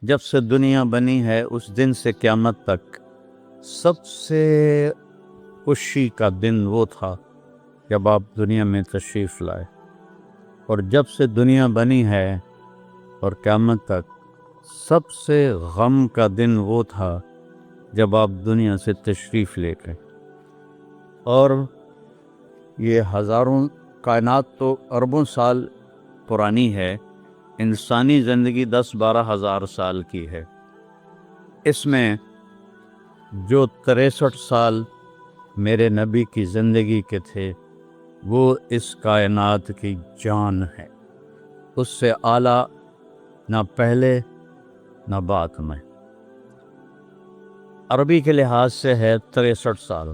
جب سے دنیا بنی ہے اس دن سے قیامت تک سب سے خوشی کا دن وہ تھا جب آپ دنیا میں تشریف لائے، اور جب سے دنیا بنی ہے اور قیامت تک سب سے غم کا دن وہ تھا جب آپ دنیا سے تشریف لے گئے۔ اور یہ ہزاروں کائنات تو اربوں سال پرانی ہے، انسانی زندگی 10-12 ہزار سال کی ہے۔ اس میں جو 63 سال میرے نبی کی زندگی کے تھے وہ اس کائنات کی جان ہے، اس سے اعلیٰ نہ پہلے نہ بعد میں۔ عربی کے لحاظ سے ہے 63 سال،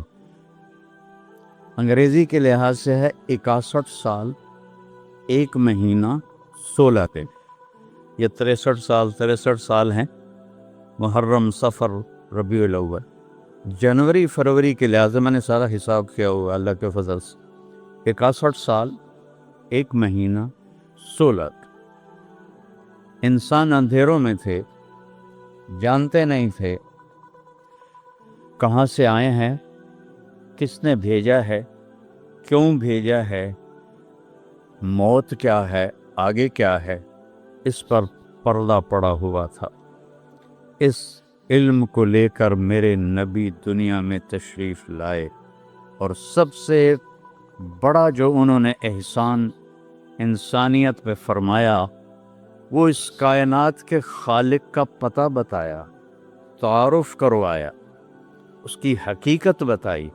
انگریزی کے لحاظ سے ہے 61 سال 1 مہینہ 16 دن۔ یہ 63 سال ہیں، محرم، صفر، ربیع الاول، جنوری فروری کے لحاظ سے میں نے سارا حساب کیا ہوا اللہ کے فضل سے، 61 سال 1 مہینہ 16 دن۔ انسان اندھیروں میں تھے، جانتے نہیں تھے کہاں سے آئے ہیں، کس نے بھیجا ہے، کیوں بھیجا ہے، موت کیا ہے، آگے کیا ہے، اس پر پردہ پڑا ہوا تھا۔ اس علم کو لے کر میرے نبی دنیا میں تشریف لائے، اور سب سے بڑا جو انہوں نے احسان انسانیت پہ فرمایا وہ اس کائنات کے خالق کا پتہ بتایا، تعارف کروایا، اس کی حقیقت بتائی۔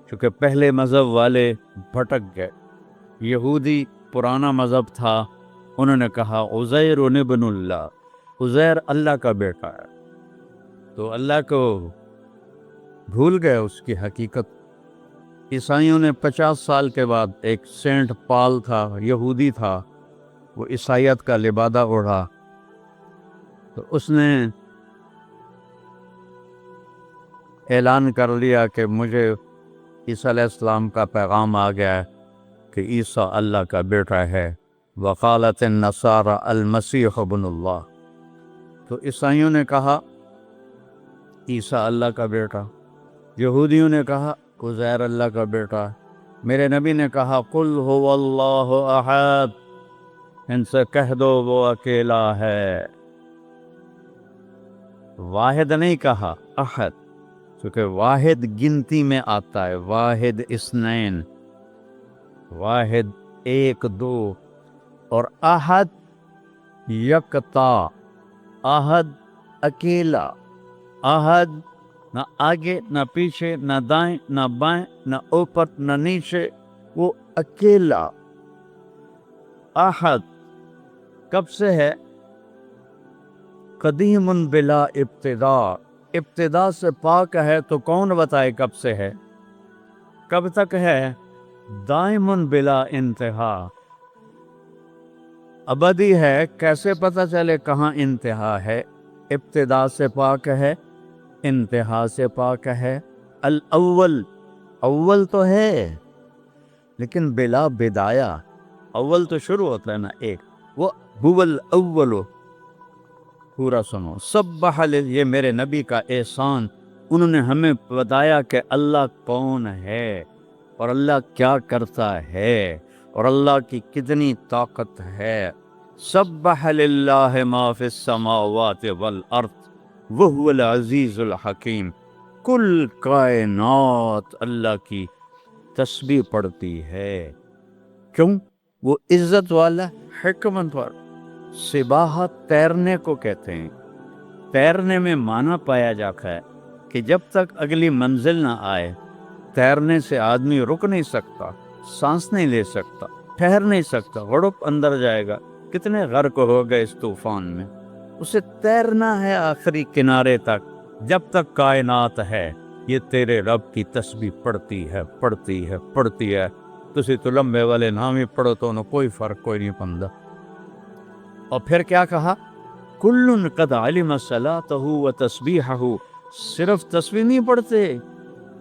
کیونکہ پہلے مذہب والے بھٹک گئے، یہودی پرانا مذہب تھا، انہوں نے کہا عزیر ابن اللہ، عزیر اللہ کا بیٹا ہے، تو اللہ کو بھول گئے اس کی حقیقت۔ عیسائیوں نے 50 سال کے بعد، ایک سینٹ پال تھا، یہودی تھا، وہ عیسائیت کا لبادہ اوڑھا، تو اس نے اعلان کر لیا کہ مجھے عیسیٰ علیہ السلام کا پیغام آ گیا ہے کہ عیسیٰ اللہ کا بیٹا ہے، وقالت النصارى المسیح ابن اللہ۔ تو عیسائیوں نے کہا عیسیٰ اللہ کا بیٹا، یہودیوں نے کہا عزیر اللہ کا بیٹا، میرے نبی نے کہا قل هو اللہ احد، ان سے کہہ دو وہ اکیلا ہے۔ واحد نہیں کہا، احد، کیونکہ واحد گنتی میں آتا ہے، واحد اثنین، واحد 1 2، اور احد یکتا، احد اکیلا، احد نہ آگے نہ پیچھے نہ دائیں نہ بائیں نہ اوپر نہ نیچے، وہ اکیلا احد۔ کب سے ہے؟ قدیم بلا ابتدا، ابتدا سے پاک ہے، تو کون بتائے کب سے ہے، کب تک ہے؟ دائم بلا انتہا، ابدی ہے، کیسے پتہ چلے کہاں انتہا ہے؟ ابتدا سے پاک ہے، انتہا سے پاک ہے۔ الاول، اول تو ہے لیکن بلا بدایا، اول تو شروع ہوتا ہے نا ایک، وہ هو الاول۔ پورا سنو، سبح یہ میرے نبی کا احسان، انہوں نے ہمیں بتایا کہ اللہ کون ہے، اور اللہ کیا کرتا ہے، اور اللہ کی کتنی طاقت ہے۔ سبح للہ ما فی السماوات والارض وہو العزیز الحکیم، کل کائنات اللہ کی تسبیح پڑھتی ہے۔ کیوں؟ وہ عزت والا، حکمت والا۔ سباحت تیرنے کو کہتے ہیں، تیرنے میں معنی پایا جاتا ہے کہ جب تک اگلی منزل نہ آئے تیرنے سے آدمی رک نہیں سکتا، سانس نہیں لے سکتا، ٹھہر نہیں سکتا، غڑپ اندر جائے گا۔ کتنے غرق ہو گئے اس طوفان میں، اسے تیرنا ہے آخری کنارے تک۔ جب تک کائنات ہے یہ تیرے رب کی تسبیح پڑھتی ہے، پڑھتی ہے، پڑھتی ہے۔ تسی تو لمبے والے نام ہی پڑھو تو انہوں کوئی فرق کوئی نہیں پندہ۔ اور پھر کیا کہا؟ کل قد علم صلاتہ و تسبیحہ، صرف تسبیح نہیں پڑھتے،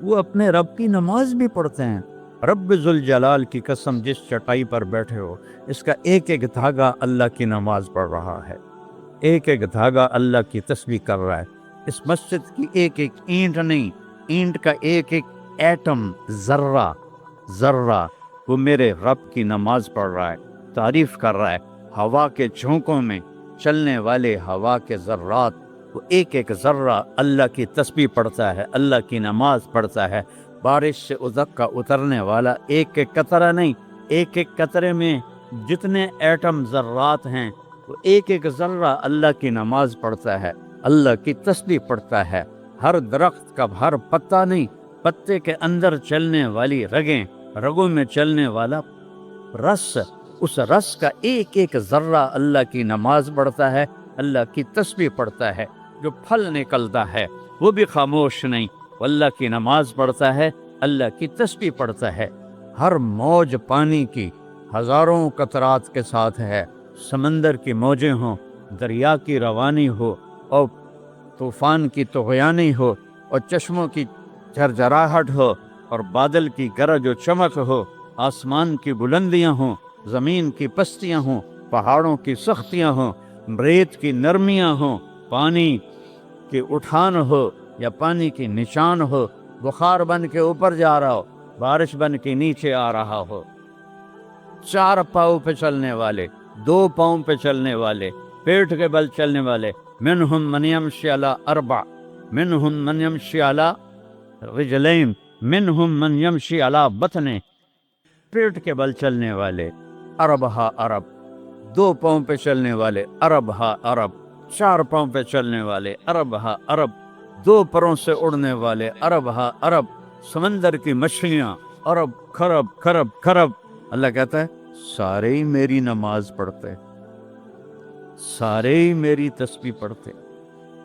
وہ اپنے رب کی نماز بھی پڑھتے ہیں۔ رب ذوالجلال کی قسم، جس چٹائی پر بیٹھے ہو اس کا ایک ایک دھاگا اللہ کی نماز پڑھ رہا ہے۔ ایک ایک دھاگا اللہ کی تسبیح کر رہا ہے. اس مسجد کی ایک ایک اینٹ نہیں، اینٹ کا ایک ایک ایٹم، ذرہ ذرہ وہ میرے رب کی نماز پڑھ رہا ہے، تعریف کر رہا ہے. ہوا کے جھونکوں میں چلنے والے ہوا کے ذرات، وہ ایک ایک ذرہ اللہ کی تسبیح پڑھتا ہے، اللہ کی نماز پڑھتا ہے. بارش سے ازکا اترنے والا ایک ایک قطرہ نہیں، ایک ایک قطرے میں جتنے ایٹم ذرات ہیں وہ ایک ایک ذرہ اللہ کی نماز پڑھتا ہے، اللہ کی تسبیح پڑھتا ہے. ہر درخت کا ہر پتا نہیں، پتے کے اندر چلنے والی رگیں، رگوں میں چلنے والا رس، اس رس کا ایک ایک ذرہ اللہ کی نماز پڑھتا ہے، اللہ کی تسبیح پڑھتا ہے. جو پھل نکلتا ہے وہ بھی خاموش نہیں، وہ اللہ کی نماز پڑھتا ہے، اللہ کی تسبیح پڑھتا ہے. ہر موج پانی کی ہزاروں قطرات کے ساتھ ہے. سمندر کی موجیں ہوں، دریا کی روانی ہو، اور طوفان کی طغیانی ہو، اور چشموں کی جھرجھراہٹ ہو، اور بادل کی گرج و چمک ہو، آسمان کی بلندیاں ہوں، زمین کی پستیاں ہوں، پہاڑوں کی سختیاں ہوں، ریت کی نرمیاں ہوں، پانی کی اٹھان ہو یا پانی کی نشان ہو، بخار بن کے اوپر جا رہا ہو، بارش بن کے نیچے آ رہا ہو، 4 پاؤں پہ چلنے والے، 2 پاؤں پہ چلنے والے، پیٹ کے بل چلنے والے. منہم من یمشی علی 4، منہم من یمشی علی رجلین، منہم من یمشی علی بطن. پیٹ کے بل چلنے والے عرب ہا عرب، 2 پاؤں پہ چلنے والے عرب ہا عرب، 4 پاؤں پہ چلنے والے عرب ہا عرب، 2 پروں سے اڑنے والے عرب ہا عرب. سمندر کی مچھلیاں عرب کھرب کھرب کھرب. اللہ کہتا ہے سارے ہی میری نماز پڑھتے، سارے ہی میری تسبیح پڑھتے.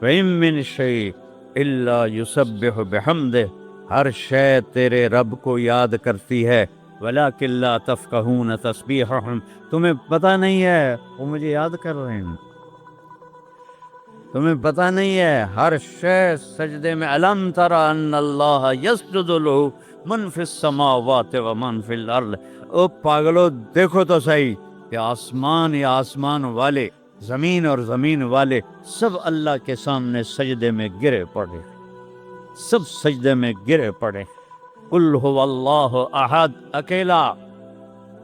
وَإِن مِّن شَيْءٍ إِلَّا يُسَبِّحُ بِحَمْدِهِ، ہر شے تیرے رب کو یاد کرتی ہے. وَلَٰكِن لَّا تَفْقَهُونَ تَسْبِيحَهُمْ، تمہیں پتہ نہیں ہے وہ مجھے یاد کر رہے ہیں، تمہیں پتہ نہیں ہے. ہر شے سجدے میں. أَلَمْ تَرَ أَنَّ اللَّهَ يَسْجُدُ لَهُ مَن فِي السَّمَاوَاتِ وَمَن فِي الْأَرْضِ. او پاگلو دیکھو تو صحیح کہ آسمان یا آسمان والے، زمین اور زمین والے سب اللہ کے سامنے سجدے میں گرے پڑے، سب سجدے میں گرے پڑے. قُلْ هُوَ اللَّهُ أَحَدٌ، اکیلا،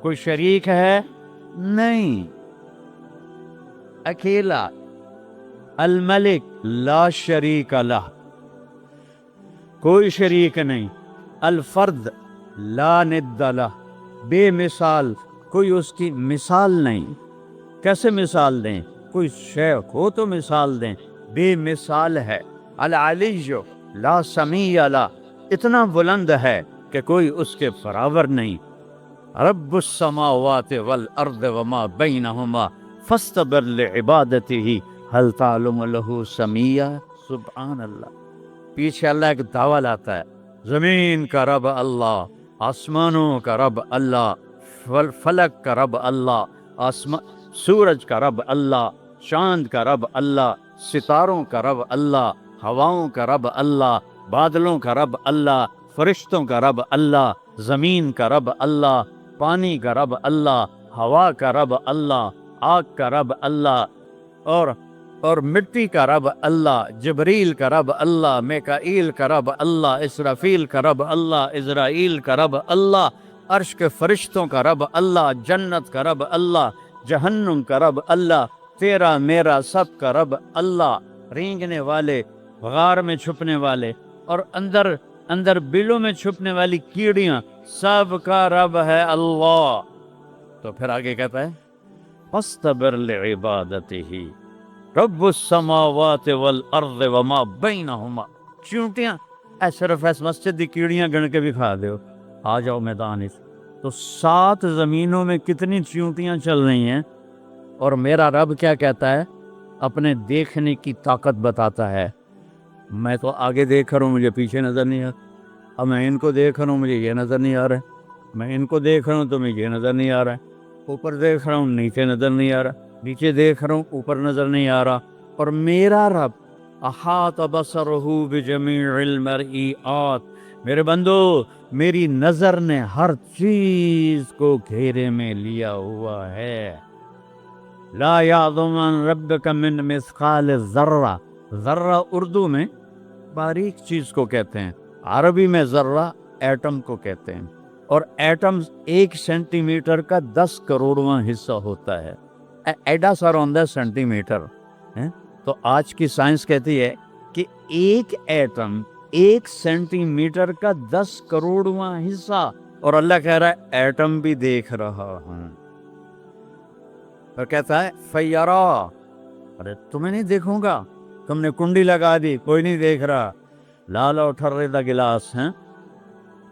کوئی شریک ہے نہیں، اکیلا. الملک لا شریک لہ، کوئی شریک نہیں. الفرد لا ند لہ، بے مثال، کوئی اس کی مثال نہیں. کیسے مثال دیں؟ کوئی شے ہو تو مثال دیں، بے مثال ہے. العلی لا سمیع لہ، اتنا بلند ہے کہ کوئی اس کے برابر نہیں. رب السماوات والارض وما بینہما فاستبر لعبادتہ هل تعلم له سمیع. سبحان اللہ. پیچھے اللہ ایک دعویٰ لاتا ہے، زمین کا رب اللہ، آسمانوں کا رب اللہ، فلک کا رب اللہ، سورج کا رب اللہ، چاند کا رب اللہ، ستاروں کا رب اللہ، ہواؤں کا رب اللہ، بادلوں کا رب اللہ، فرشتوں کا رب اللہ، زمین کا رب اللہ، پانی کا رب اللہ، ہوا کا رب اللہ، آگ کا رب اللہ، اور مٹی کا رب اللہ، جبریل کا رب اللہ، میکائیل کا رب اللہ، اسرافیل کا رب اللہ، عزرائیل کا رب اللہ، عرش کے فرشتوں کا رب اللہ، جنت کا رب اللہ، جہنم کا رب اللہ، تیرا میرا سب کا رب اللہ. رینگنے والے، غار میں چھپنے والے، اور اندر بلوں میں چھپنے والی کیڑیاں، سب کا رب ہے اللہ. تو پھر آگے کہتا ہے فاصطبر لعبادتہ رب السماوات والارض وما بینہما. چیونٹیاں صرف اس مسجد دی کیڑیاں گن کے بھی کھا دیو، آ جاؤ میدان اس. تو 7 زمینوں میں کتنی چیونٹیاں چل رہی ہیں، اور میرا رب کیا کہتا ہے؟ اپنے دیکھنے کی طاقت بتاتا ہے. میں تو آگے دیکھ رہا ہوں، مجھے پیچھے نظر نہیں آ رہا. اب میں ان کو دیکھ رہا ہوں، مجھے یہ نظر نہیں آ رہا ہے. میں ان کو دیکھ رہا ہوں تو مجھے یہ نظر نہیں آ رہا ہے. اوپر دیکھ رہا ہوں، نیچے نظر نہیں آ رہا، نیچے دیکھ رہا ہوں، اوپر نظر نہیں آ رہا. اور میرا رب احاط بصرہ بجمیع المرئیات. میرے بندو، میری نظر نے ہر چیز کو گھیرے میں لیا ہوا ہے. لا یعظم عن ربک من مثقال ذرہ، ذرہ اردو میں باریک چیز کو کہتے ہیں، عربی میں ذرہ ایٹم کو کہتے ہیں، اور ایٹم 1 سینٹی میٹر کا 10 کروڑواں حصہ ہوتا ہے، ایڈا سا روندا سینٹی میٹر ہے۔ تو آج کی سائنس کہتی ہے کہ ایک ایٹم 1 سینٹی میٹر کا 10 کروڑواں حصہ، اور اللہ کہہ رہا ہے ایٹم بھی دیکھ رہا ہوں، اور کہتا ہے فیرا، ارے تمہیں نہیں دیکھوں گا، تم نے کنڈی لگا دی کوئی نہیں دیکھ رہا، لالو ٹھرے دا گلاس ہیں،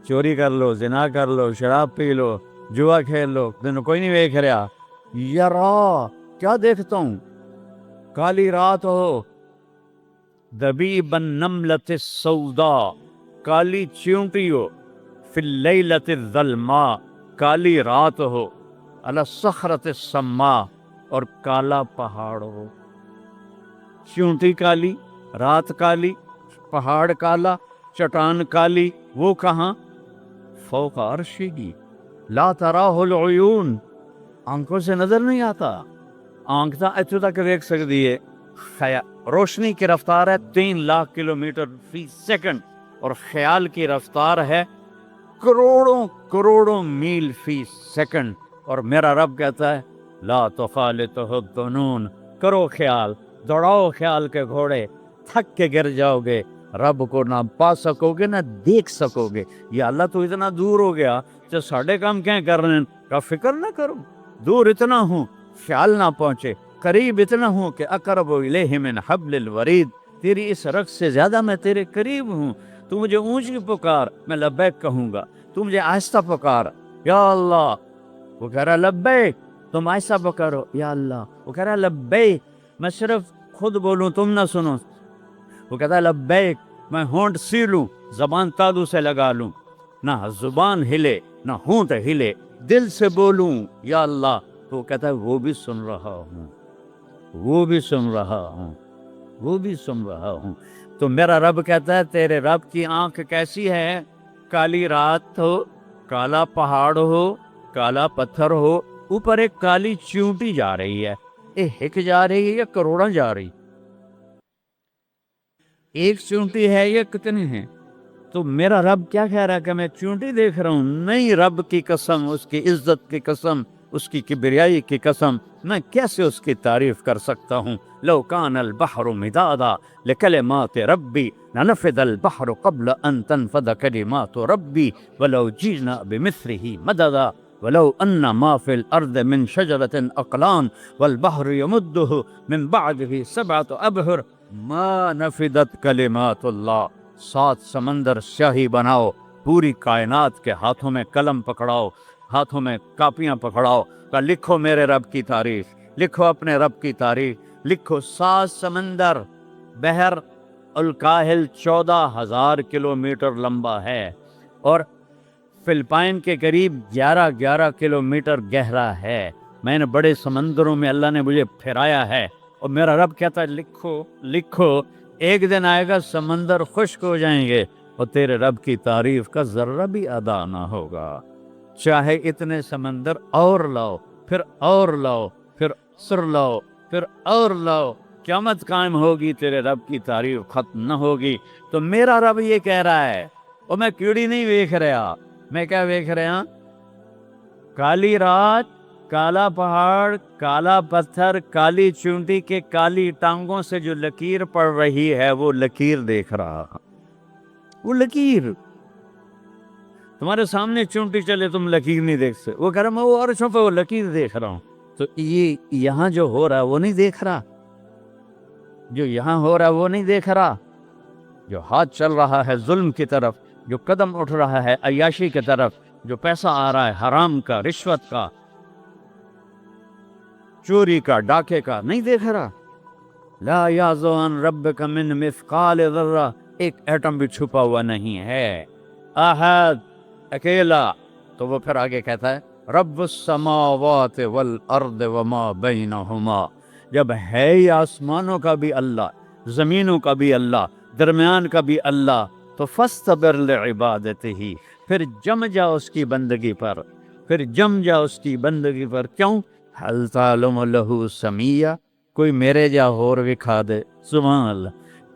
چوری کر لو، زنا کر لو، شراب پی لو، جوا کھیل لو، تمہیں کوئی نہیں دیکھ رہا، یرا کیا دیکھتا ہوں، کالی رات ہو، دبیب النملۃ السوداء، کالی چیونٹی ہو، فی اللیلۃ الظلماء، کالی رات ہو، علی الصخرۃ السماء، اور کالا پہاڑ ہو، چیونٹی کالی، رات کالی، پہاڑ کالا، چٹان کالی، وہ کہاں؟ فوق عرشہ لا تراہ العیون، آنکھوں سے نظر نہیں آتا، آنکھ تو اتو تک دیکھ سکتی ہے، روشنی کی رفتار ہے 3 لاکھ کلومیٹر فی سیکنڈ، اور خیال کی رفتار ہے کروڑوں کروڑوں میل فی سیکنڈ، اور میرا رب کہتا ہے لا تخالطہ الظنون، کرو خیال، دوڑاؤ خیال کے گھوڑے، تھک کے گر جاؤ گے، رب کو نہ پا سکو گے نہ دیکھ سکو گے، یا اللہ تو اتنا دور ہو گیا جو ساڑھے کام کہیں کر رہے ہیں، کا فکر نہ کرو، دور اتنا ہوں خیال نہ پہنچے، قریب اتنا ہوں کہ اقرب الیہ من حبل الورید، تیری اس رگ سے زیادہ میں تیرے قریب ہوں، تو مجھے اونچی پکار میں لبیک کہوں گا، تو مجھے آہستہ پکار یا اللہ، وہ کہہ رہا لبیک، تم آہستہ پکارو یا اللہ، وہ کہہ رہا لبیک، میں صرف خود بولوں تم نہ سنو، وہ کہتا ہے لبیک، میں ہونٹ سی لوں، زبان تالو سے لگا لوں، نہ زبان ہلے نہ ہونٹ ہلے، دل سے بولوں یا اللہ، تو وہ کہتا ہے وہ بھی سن رہا ہوں، وہ بھی سن رہا ہوں، وہ بھی سن رہا ہوں۔ تو میرا رب کہتا ہے تیرے رب کی آنکھ کیسی ہے؟ کالی رات ہو، کالا پہاڑ ہو، کالا پتھر ہو، اوپر ایک کالی چیونٹی جا رہی ہے، ہک جا رہی ہے یا کروڑاں جا رہی؟ ایک چیونٹی ہے یا کتنی ہیں؟ تو میرا رب کیا کہہ رہا ہے کہ میں چیونٹی دیکھ رہا ہوں؟ نہیں، رب کی قسم، اس کی عزت کی قسم، اس کی کبریائی کی قسم، میں کیسے اس کی تعریف کر سکتا ہوں؟ لو کان البحر مدادا لکلمات ربی لنفد البحر قبل ان تنفد کلمات ربی ولو جئنا بمثله مددا ولو ان ما في الارض من شجرة اقلام والبحر يمده من بعده 7 ابحر ما نفدت کلمات اللہ، 7 سمندر سیاہی بناؤ، پوری کائنات کے ہاتھوں میں قلم پکڑاؤ، ہاتھوں میں کاپیاں پکڑاؤ، کہ لکھو میرے رب کی تعریف، لکھو اپنے رب کی تعریف، لکھو 7 سمندر، بحر الکاہل 14,000 کلومیٹر لمبا ہے، اور فلپائن کے قریب 11 کلومیٹر گہرا ہے، میں نے بڑے سمندروں میں اللہ نے مجھے پھرایا ہے، اور میرا رب کہتا ہے لکھو لکھو، ایک دن آئے گا سمندر خشک ہو جائیں گے اور تیرے رب کی تعریف کا ذرہ بھی ادا نہ ہوگا، چاہے اتنے سمندر اور لاؤ، پھر اور لاؤ، پھر سر لاؤ، پھر اور لاؤ، قیامت قائم ہوگی تیرے رب کی تعریف ختم نہ ہوگی۔ تو میرا رب یہ کہہ رہا ہے، اور میں کیڑی نہیں دیکھ رہا، میں کیا دیکھ رہا؟ کالی رات، کالا پہاڑ، کالا پتھر، کالی چونٹی کے کالی ٹانگوں سے جو لکیر پڑ رہی ہے وہ لکیر دیکھ رہا، وہ لکیر تمہارے سامنے چونٹی چلے تم لکیر نہیں دیکھ سکتے، وہ کہہ رہا میں وہ عرشوں پہ وہ لکیر دیکھ رہا ہوں۔ تو یہ یہاں جو ہو رہا ہے وہ نہیں دیکھ رہا، جو یہاں ہو رہا ہے وہ نہیں دیکھ رہا، جو ہاتھ چل رہا ہے ظلم کی طرف، جو قدم اٹھ رہا ہے عیاشی کی طرف، جو پیسہ آ رہا ہے حرام کا، رشوت کا، چوری کا، ڈاکے کا، نہیں دیکھ رہا۔ لا یعزو عن ربک من مثقال ذرہ، ایک ایٹم بھی چھپا ہوا نہیں ہے، احد، اکیلا۔ تو وہ پھر آگے کہتا ہے رب السماوات والارض وما بینہما، جب ہے ہی آسمانوں کا بھی اللہ، زمینوں کا بھی اللہ، درمیان کا بھی اللہ، تو فاصطبر لعبادتہ، پھر جم جا اس کی بندگی پر، پھر جم جا اس کی بندگی پر، کیوں؟ حل تعلم لہو سمیہ، کوئی میرے جا ہور وکھا دے. سبحان اللہ،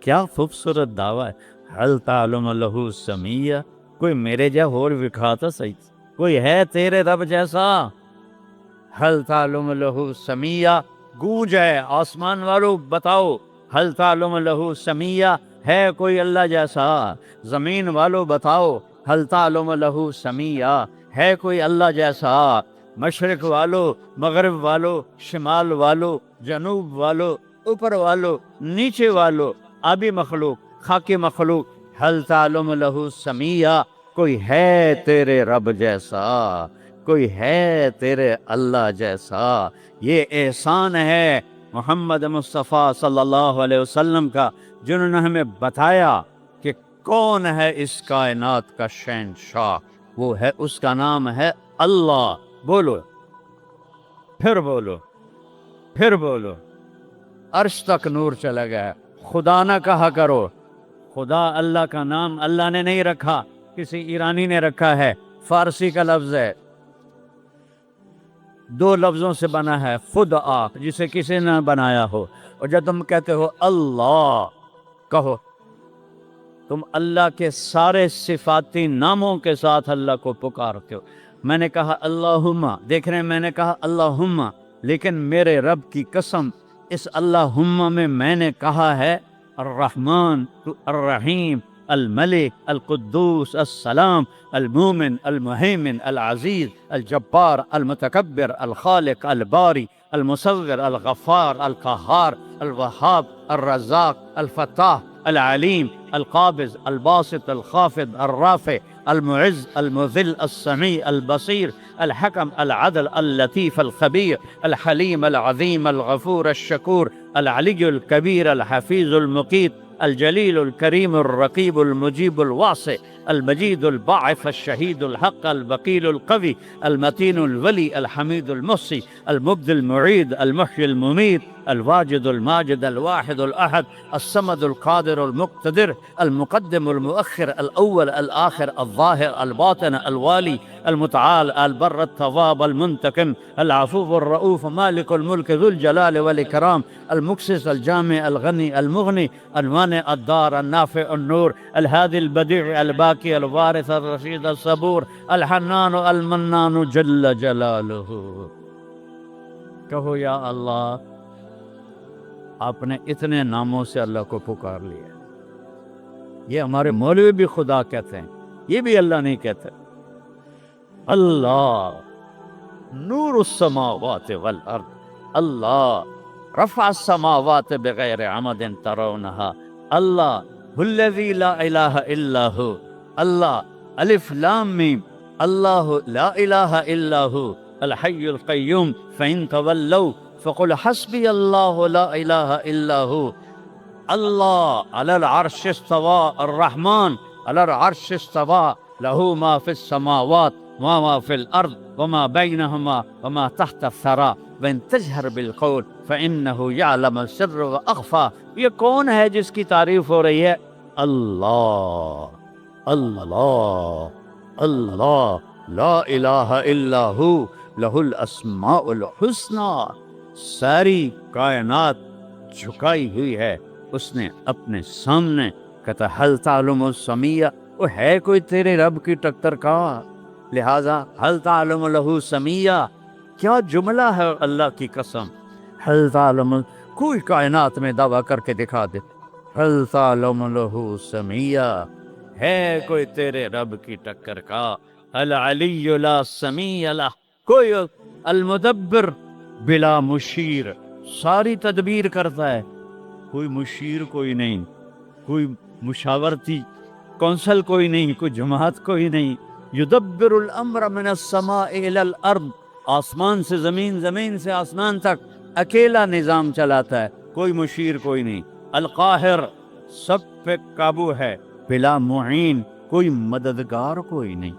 کیا خوبصورت دعویٰ ہے. حل تعلم لہو سمیہ، کوئی میرے جا ہور وکھا تو صحیح، کوئی ہے تیرے رب جیسا. حل تعلم لہو سمیہ، گونج ہے آسمان والو بتاؤ. حل تعلم لہو سمیہ، ہے کوئی اللہ جیسا. زمین والو بتاؤ. حل تعلم لہو سمیہ، ہے کوئی اللہ جیسا. مشرق والو، مغرب والو، شمال والو، جنوب والو، اوپر والو، نیچے والو، آبی مخلوق، خاکی مخلوق. حل تعلم لہو سمیہ، کوئی ہے تیرے رب جیسا، کوئی ہے تیرے اللہ جیسا. یہ احسان ہے محمد مصطفیٰ صلی اللہ علیہ وسلم کا، جنہوں نے ہمیں بتایا کہ کون ہے اس کائنات کا شہنشاہ. وہ ہے، اس کا نام ہے اللہ. بولو، پھر بولو، پھر بولو. عرش تک نور چلا گیا. خدا نہ کہا کرو. خدا اللہ کا نام اللہ نے نہیں رکھا، کسی ایرانی نے رکھا ہے. فارسی کا لفظ ہے، دو لفظوں سے بنا ہے، خدا جسے کسی نے بنایا ہو. اور جب تم کہتے ہو اللہ، کہو تم اللہ کے سارے صفاتی ناموں کے ساتھ اللہ کو پکارتے ہو. میں نے کہا اللہم، دیکھ رہے ہیں میں نے کہا اللہم، لیکن میرے رب کی قسم اس اللہم میں نے کہا ہے الرحمن، الرحیم، الملک، القدوس، السلام، المومن، المہیمن، العزیز، الجبار، المتکبر، الخالق، الباری، المصور، الغفار، القہار، الوہاب، الرزاق، الفتاح، العلیم، القابض، الباسط، الخافض، الرافع، المعز، المذل، السمیع، البصیر، الحکم، العدل، اللطیف، الخبیر، الحلیم، العظیم، الغفور، الشکور، العلی الکبیر، الحفیظ، المقیت، الجلیل، الکریم، الرقیب، المجیب، الواسع، المجید، الباعث، الشہید، الحق، البقیل، القوی، المتین، الولی، الحمید، المحصی، المبدی، المعید، المحیی، الممیت، الواجد، الماجد، الواحد، الأحد، الصمد، القادر، المقتدر، المقدم، المؤخر، الأول، الآخر، الظاهر، الباطن، الوالي، المتعال، البر، التواب، المنتقم، العفو، الرؤوف، مالك الملك، ذو الجلال والإكرام، المقسط، الجامع، الغني، المغني، المانع، الدار، النافع، النور، الهادي، البديع، الباقي، الوارث، الرشيد، الصبور، الحنان، المنان، جل جلاله. کہو یا اللہ. آپ نے اتنے ناموں سے اللہ کو پکار لیا. یہ ہمارے مولوی بھی خدا کہتے ہیں، یہ بھی اللہ نہیں کہتے. اللہ نور السماوات والارض، اللہ رفع السماوات بغیر عمد ترونها، اللہ الذی لا الہ الا ہو، اللہ الف لام میم، اللہ لا الہ الا ہو الحی القیوم فإن تولوا فقل حسبی اللہ لا الہ الا ہو. اللہ علی العرش استوى، الرحمن علی العرش استوى، له ما في السماوات وما في الأرض وما بينهما وما تحت الثرى وإن تجهر بالقول فإنه يعلم السر وأخفى. یہ کون ہے جس کی تعریف ہو رہی ہے؟ اللہ، اللہ، اللہ، لا الہ الا ہو لہ الاسماء الحسنی. ساری کائنات جھکائی ہوئی ہے اس نے اپنے سامنے. کہتا حل تعلم السمیہ، وہ ہے کوئی تیرے رب کی ٹکر کا. لہذا حل تعلم لہو سمیہ، کیا جملہ ہے اللہ کی قسم. حل تعلم، کوئی کائنات میں دعویٰ کر کے دکھا دے حل تعلم لہو سمیہ، ہے کوئی تیرے رب کی ٹکر کا. العلی لا سمیہ لہ، کوئی المدبر بلا مشیر، ساری تدبیر کرتا ہے، کوئی مشیر کوئی نہیں، کوئی مشاورتی کونسل کوئی نہیں، کوئی جماعت کوئی نہیں. یدبر الامر من السماء الى الارض، آسمان سے زمین، زمین سے آسمان تک اکیلا نظام چلاتا ہے، کوئی مشیر کوئی نہیں. القاہر، سب پہ قابو ہے، بلا معین، کوئی مددگار کوئی نہیں.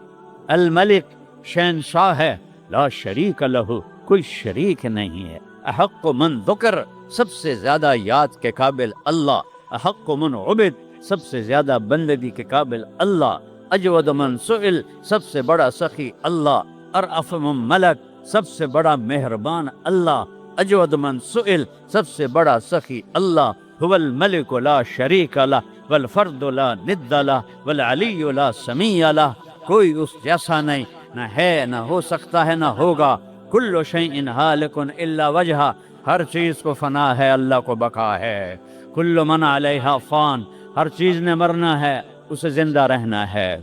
الملک، شہنشاہ ہے، لا شریک لہ، کوئی شریک نہیں ہے. احق من ذکر، سب سے زیادہ یاد کے قابل اللہ. احق من عبد، سب سے زیادہ بندگی کے قابل اللہ. اجود من سئل، سب سے بڑا سخی اللہ. ارأف من ملک، سب سے بڑا مہربان اللہ، اجود من سئل، سب سے بڑا سخی اللہ، هو الملک لا شریک لہ والفرد لا ند لہ والعلی لا سمیع لہ، کوئی اس جیسا نہیں، نہ ہے نہ ہو سکتا ہے نہ ہوگا۔ کل شیء ہالک الا وجہہ، ہر چیز کو فنا ہے، اللہ کو بقا ہے۔ کل من علیہا فان، ہر چیز نے مرنا ہے، اسے زندہ رہنا ہے۔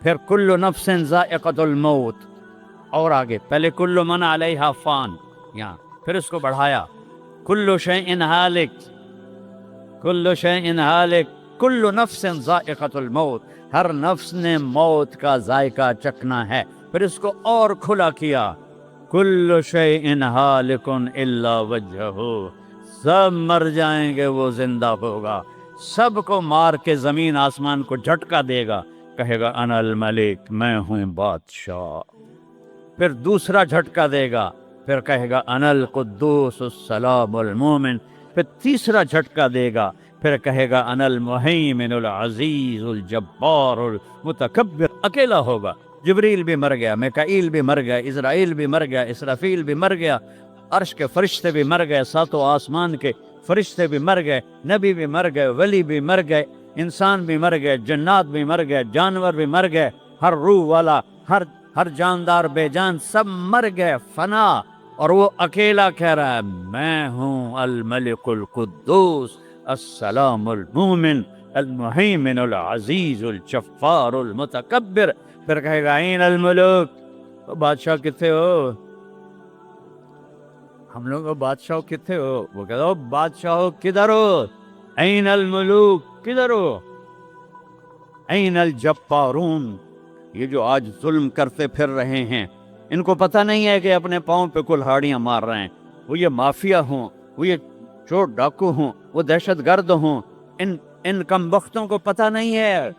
پھر کل نفس ذائقۃ الموت، اور آگے پہلے کل من علیہا فان یہاں، پھر اس کو بڑھایا کل شیء ہالک، کل شیء ہالک، کل نفس ذائقۃ الموت، ہر نفس نے موت کا ذائقہ چکھنا ہے۔ پھر اس کو اور کھلا کیا کل شیء ہالک الا وجہہ، سب مر جائیں گے، وہ زندہ ہوگا، سب کو مار کے زمین آسمان کو جھٹکا دے گا، کہے گا انا الملک، میں ہوں بادشاہ۔ پھر دوسرا جھٹکا دے گا، پھر کہے گا انا القدوس السلام المومن، پھر تیسرا جھٹکا دے گا، پھر کہے گا انا المہیمن العزیز الجبار المتکبر، اکیلا ہوگا۔ جبریل بھی مر گیا، میکائیل بھی مر گیا، اسرائیل بھی مر گیا، اسرافیل بھی مر گیا، عرش کے فرشتے بھی مر گئے، ساتوں آسمان کے فرشتے بھی مر گئے، نبی بھی مر گئے، ولی بھی مر گئے، انسان بھی مر گئے، جنات بھی مر گئے، جانور بھی مر گئے، ہر روح والا، ہر جاندار بے جان سب مر گئے، فنا، اور وہ اکیلا کہہ رہا ہے میں ہوں الملک القدوس السلام المومن المہیمن العزیز الجبار المتکبر۔ پھر کہے گا این الملوک، بادشاہ کتنے ہو؟ ہم لوگ بادشاہ کتنے ہو؟ وہ کہتا ہو بادشاہ کدھر ہو؟ این الملوک، کدھر ہو؟ این الجبارون، یہ جو آج ظلم کرتے پھر رہے ہیں، ان کو پتہ نہیں ہے کہ اپنے پاؤں پہ کلہاڑیاں مار رہے ہیں، وہ یہ مافیا ہوں، وہ یہ چور ڈاکو ہوں، وہ دہشت گرد ہوں، ان کم بختوں کو پتہ نہیں ہے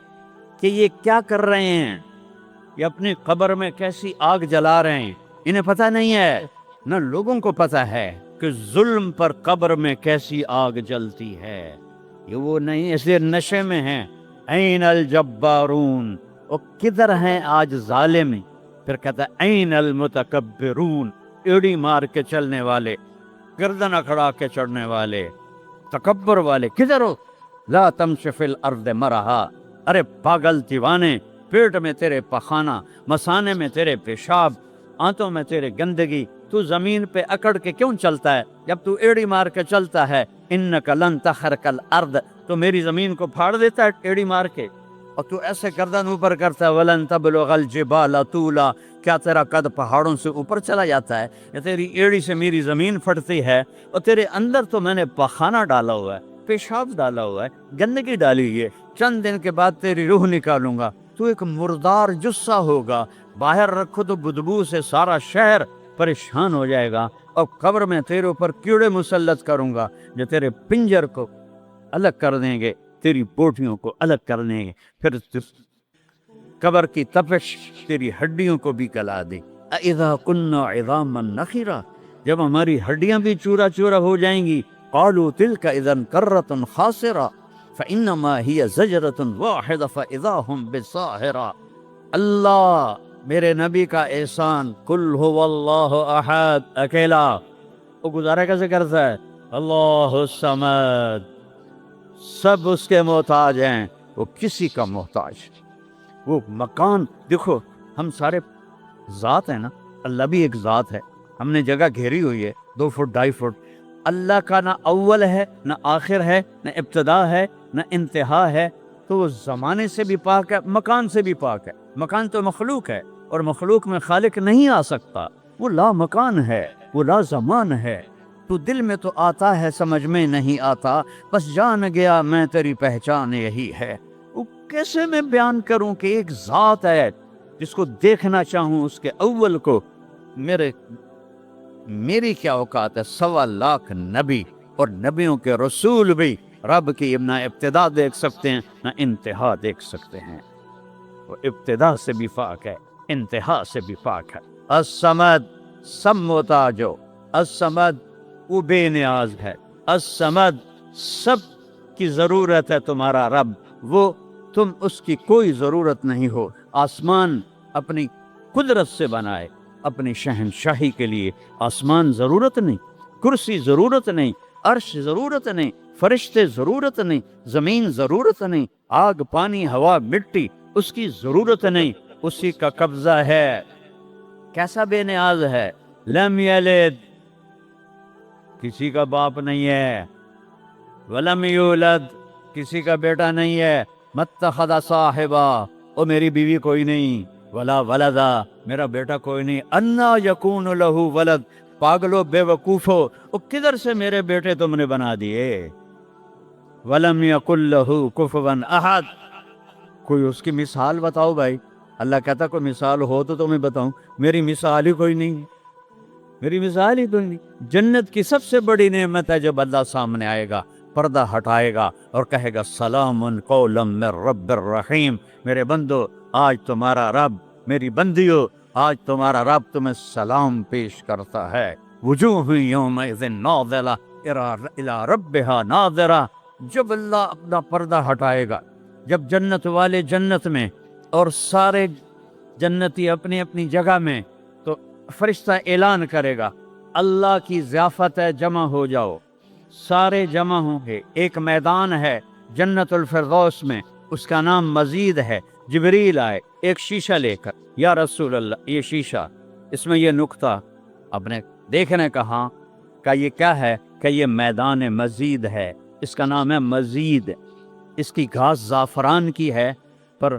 کہ یہ کیا کر رہے ہیں، یہ اپنی قبر میں کیسی آگ جلا رہے ہیں، انہیں پتہ نہیں ہے۔ نہ لوگوں کو پتہ ہے کہ ظلم پر قبر میں کیسی آگ جلتی ہے، یہ وہ نہیں، اس لیے نشے میں ہیں۔ این الجبارون، وہ کدھر ہیں آج ظالم؟ پھر کہتا ہے این المتکبرون، ایڑی مار کے چلنے والے، گردن اکھڑا کے چڑھنے والے، تکبر والے، کدھر ہو؟ لا تمشی فی الارض مرحا، ارے پاگل دیوانے، پیٹ میں تیرے پخانہ، مثانے میں تیرے پیشاب، آنتوں میں تیرے گندگی، تو زمین پہ اکڑ کے کیوں چلتا ہے؟ جب تو ایڑی مار کے چلتا ہے، انک لن تخرق الارض، تو میری زمین کو پھاڑ دیتا ہے ایڑی مار کے، اور تو ایسے گردن اوپر کرتا ہے، ولن تبلغ الجبال طولا، کیا تیرا قد پہاڑوں سے اوپر چلا جاتا ہے؟ یا تیری ایڑی سے میری زمین پھٹتی ہے؟ اور تیرے اندر تو میں نے پخانہ ڈالا ہوا ہے، پیشاب ڈالا ہوا ہے، گندگی ڈالی ہے، چند دن کے بعد تیری روح نکالوں گا، تو ایک مردار جثہ ہوگا، باہر رکھو تو بدبو سے سارا شہر پریشان ہو جائے گا، اور قبر میں تیرے اوپر کیڑے مسلط کروں گا جو تیرے پنجر کو الگ کر دیں گے، تیری بوٹیوں کو الگ کر دیں گے، پھر قبر کی تپش تیری ہڈیوں کو بھی گلا دے۔ اذا كنا عظاما نخرا، جب ہماری ہڈیاں بھی چورا چورا ہو جائیں گی، قالوا تلك اذا كرة خاسرة فانما هي زجرة واحدة فاذا هم بالساهرة۔ اللہ میرے نبی کا احسان، قل هو اللہ احد، اکیلا، وہ گزارا کیسے کرتا ہے؟ اللہ الصمد، سب اس کے محتاج ہیں، وہ کسی کا محتاج۔ وہ مکان دیکھو، ہم سارے ذات ہیں نا، اللہ بھی ایک ذات ہے، ہم نے جگہ گھیری ہوئی ہے 2 فٹ 2.5 فٹ، اللہ کا نہ اول ہے نہ آخر ہے نہ ابتدا ہے نہ انتہا ہے، تو وہ زمانے سے بھی پاک ہے، مکان سے بھی پاک ہے۔ مکان تو مخلوق ہے، اور مخلوق میں خالق نہیں آ سکتا، وہ لا مکان ہے، وہ لا زمان ہے، تو دل میں تو آتا ہے، سمجھ میں نہیں آتا، بس جان گیا میں تیری پہچان یہی ہے۔ وہ کیسے میں بیان کروں کہ ایک ذات ہے جس کو دیکھنا چاہوں اس کے اول کو، میری کیا اوقات ہے؟ 1.25 لاکھ نبی اور نبیوں کے رسول بھی رب کی نہ ابتدا دیکھ سکتے ہیں نہ انتہا دیکھ سکتے ہیں، وہ ابتدا سے بھی پاک ہے، انتہا سے بھی پاک ہے۔ الصمد، سب محتاج ہو، الصمد وہ بے نیاز ہے، الصمد سب کی ضرورت ہے تمہارا رب، وہ تم اس کی کوئی ضرورت نہیں ہو۔ آسمان اپنی قدرت سے بنائے، اپنی شہنشاہی کے لیے آسمان ضرورت نہیں، کرسی ضرورت نہیں، عرش ضرورت نہیں، فرشتے ضرورت نہیں، زمین ضرورت نہیں، آگ پانی ہوا مٹی اس کی ضرورت نہیں، اسی کا قبضہ ہے۔ کیسا بے نیاز ہے، لم یلد، کسی کا باپ نہیں ہے، ولم یولد، کسی کا بیٹا نہیں ہے، متخذ صاحبہ، او میری بیوی کوئی نہیں، ولا ولدا، میرا بیٹا کوئی نہیں، انا یکون لہ ولد، پاگلو بے وقوفو، او کدھر سے میرے بیٹے تم نے بنا دیے، ولم یکن لہ کفوا احد، کوئی اس کی مثال بتاؤ بھائی۔ اللہ کہتا کوئی مثال ہو تو تمہیں بتاؤں، میری مثال ہی کوئی نہیں، میری مثال ہی کوئی نہیں۔ جنت کی سب سے بڑی نعمت ہے جب اللہ سامنے آئے گا، پردہ ہٹائے گا اور کہے گا سلام قولا من رب الرحیم، میرے بندو آج تمہارا رب، میری بندیو آج تمہارا رب تمہیں سلام پیش کرتا ہے۔ وجوہ یومئذ ناظرہ الی ربہا ناظرہ، جب اللہ اپنا پردہ ہٹائے گا، جب جنت والے جنت میں اور سارے جنتی اپنی اپنی جگہ میں، تو فرشتہ اعلان کرے گا اللہ کی ضیافت ہے، جمع ہو جاؤ، سارے جمع ہوں گے۔ ایک میدان ہے جنت الفردوس میں، اس کا نام مزید ہے۔ جبریل آئے ایک شیشہ لے کر، یا رسول اللہ یہ شیشہ، اس میں یہ نقطہ، آپ نے دیکھنے کہا کہ یہ کیا ہے، کہ یہ میدان مزید ہے، اس کا نام ہے مزید۔ اس کی گھاس زعفران کی ہے پر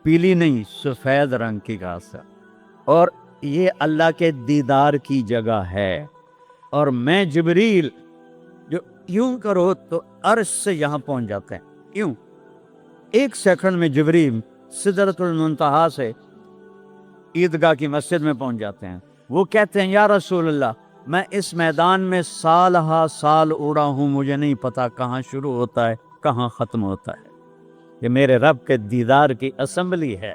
پیلی نہیں، سفید رنگ کی گھاس ہے، اور یہ اللہ کے دیدار کی جگہ ہے۔ اور میں جبریل جو یوں کرو تو عرش سے یہاں پہنچ جاتے ہیں، یوں ایک سیکنڈ میں جبریل سدرۃ المنتہا سے عیدگاہ کی مسجد میں پہنچ جاتے ہیں۔ وہ کہتے ہیں یا رسول اللہ میں اس میدان میں سال ہا سال اڑا ہوں، مجھے نہیں پتا کہاں شروع ہوتا ہے کہاں ختم ہوتا ہے۔ یہ میرے رب کے دیدار کی اسمبلی ہے،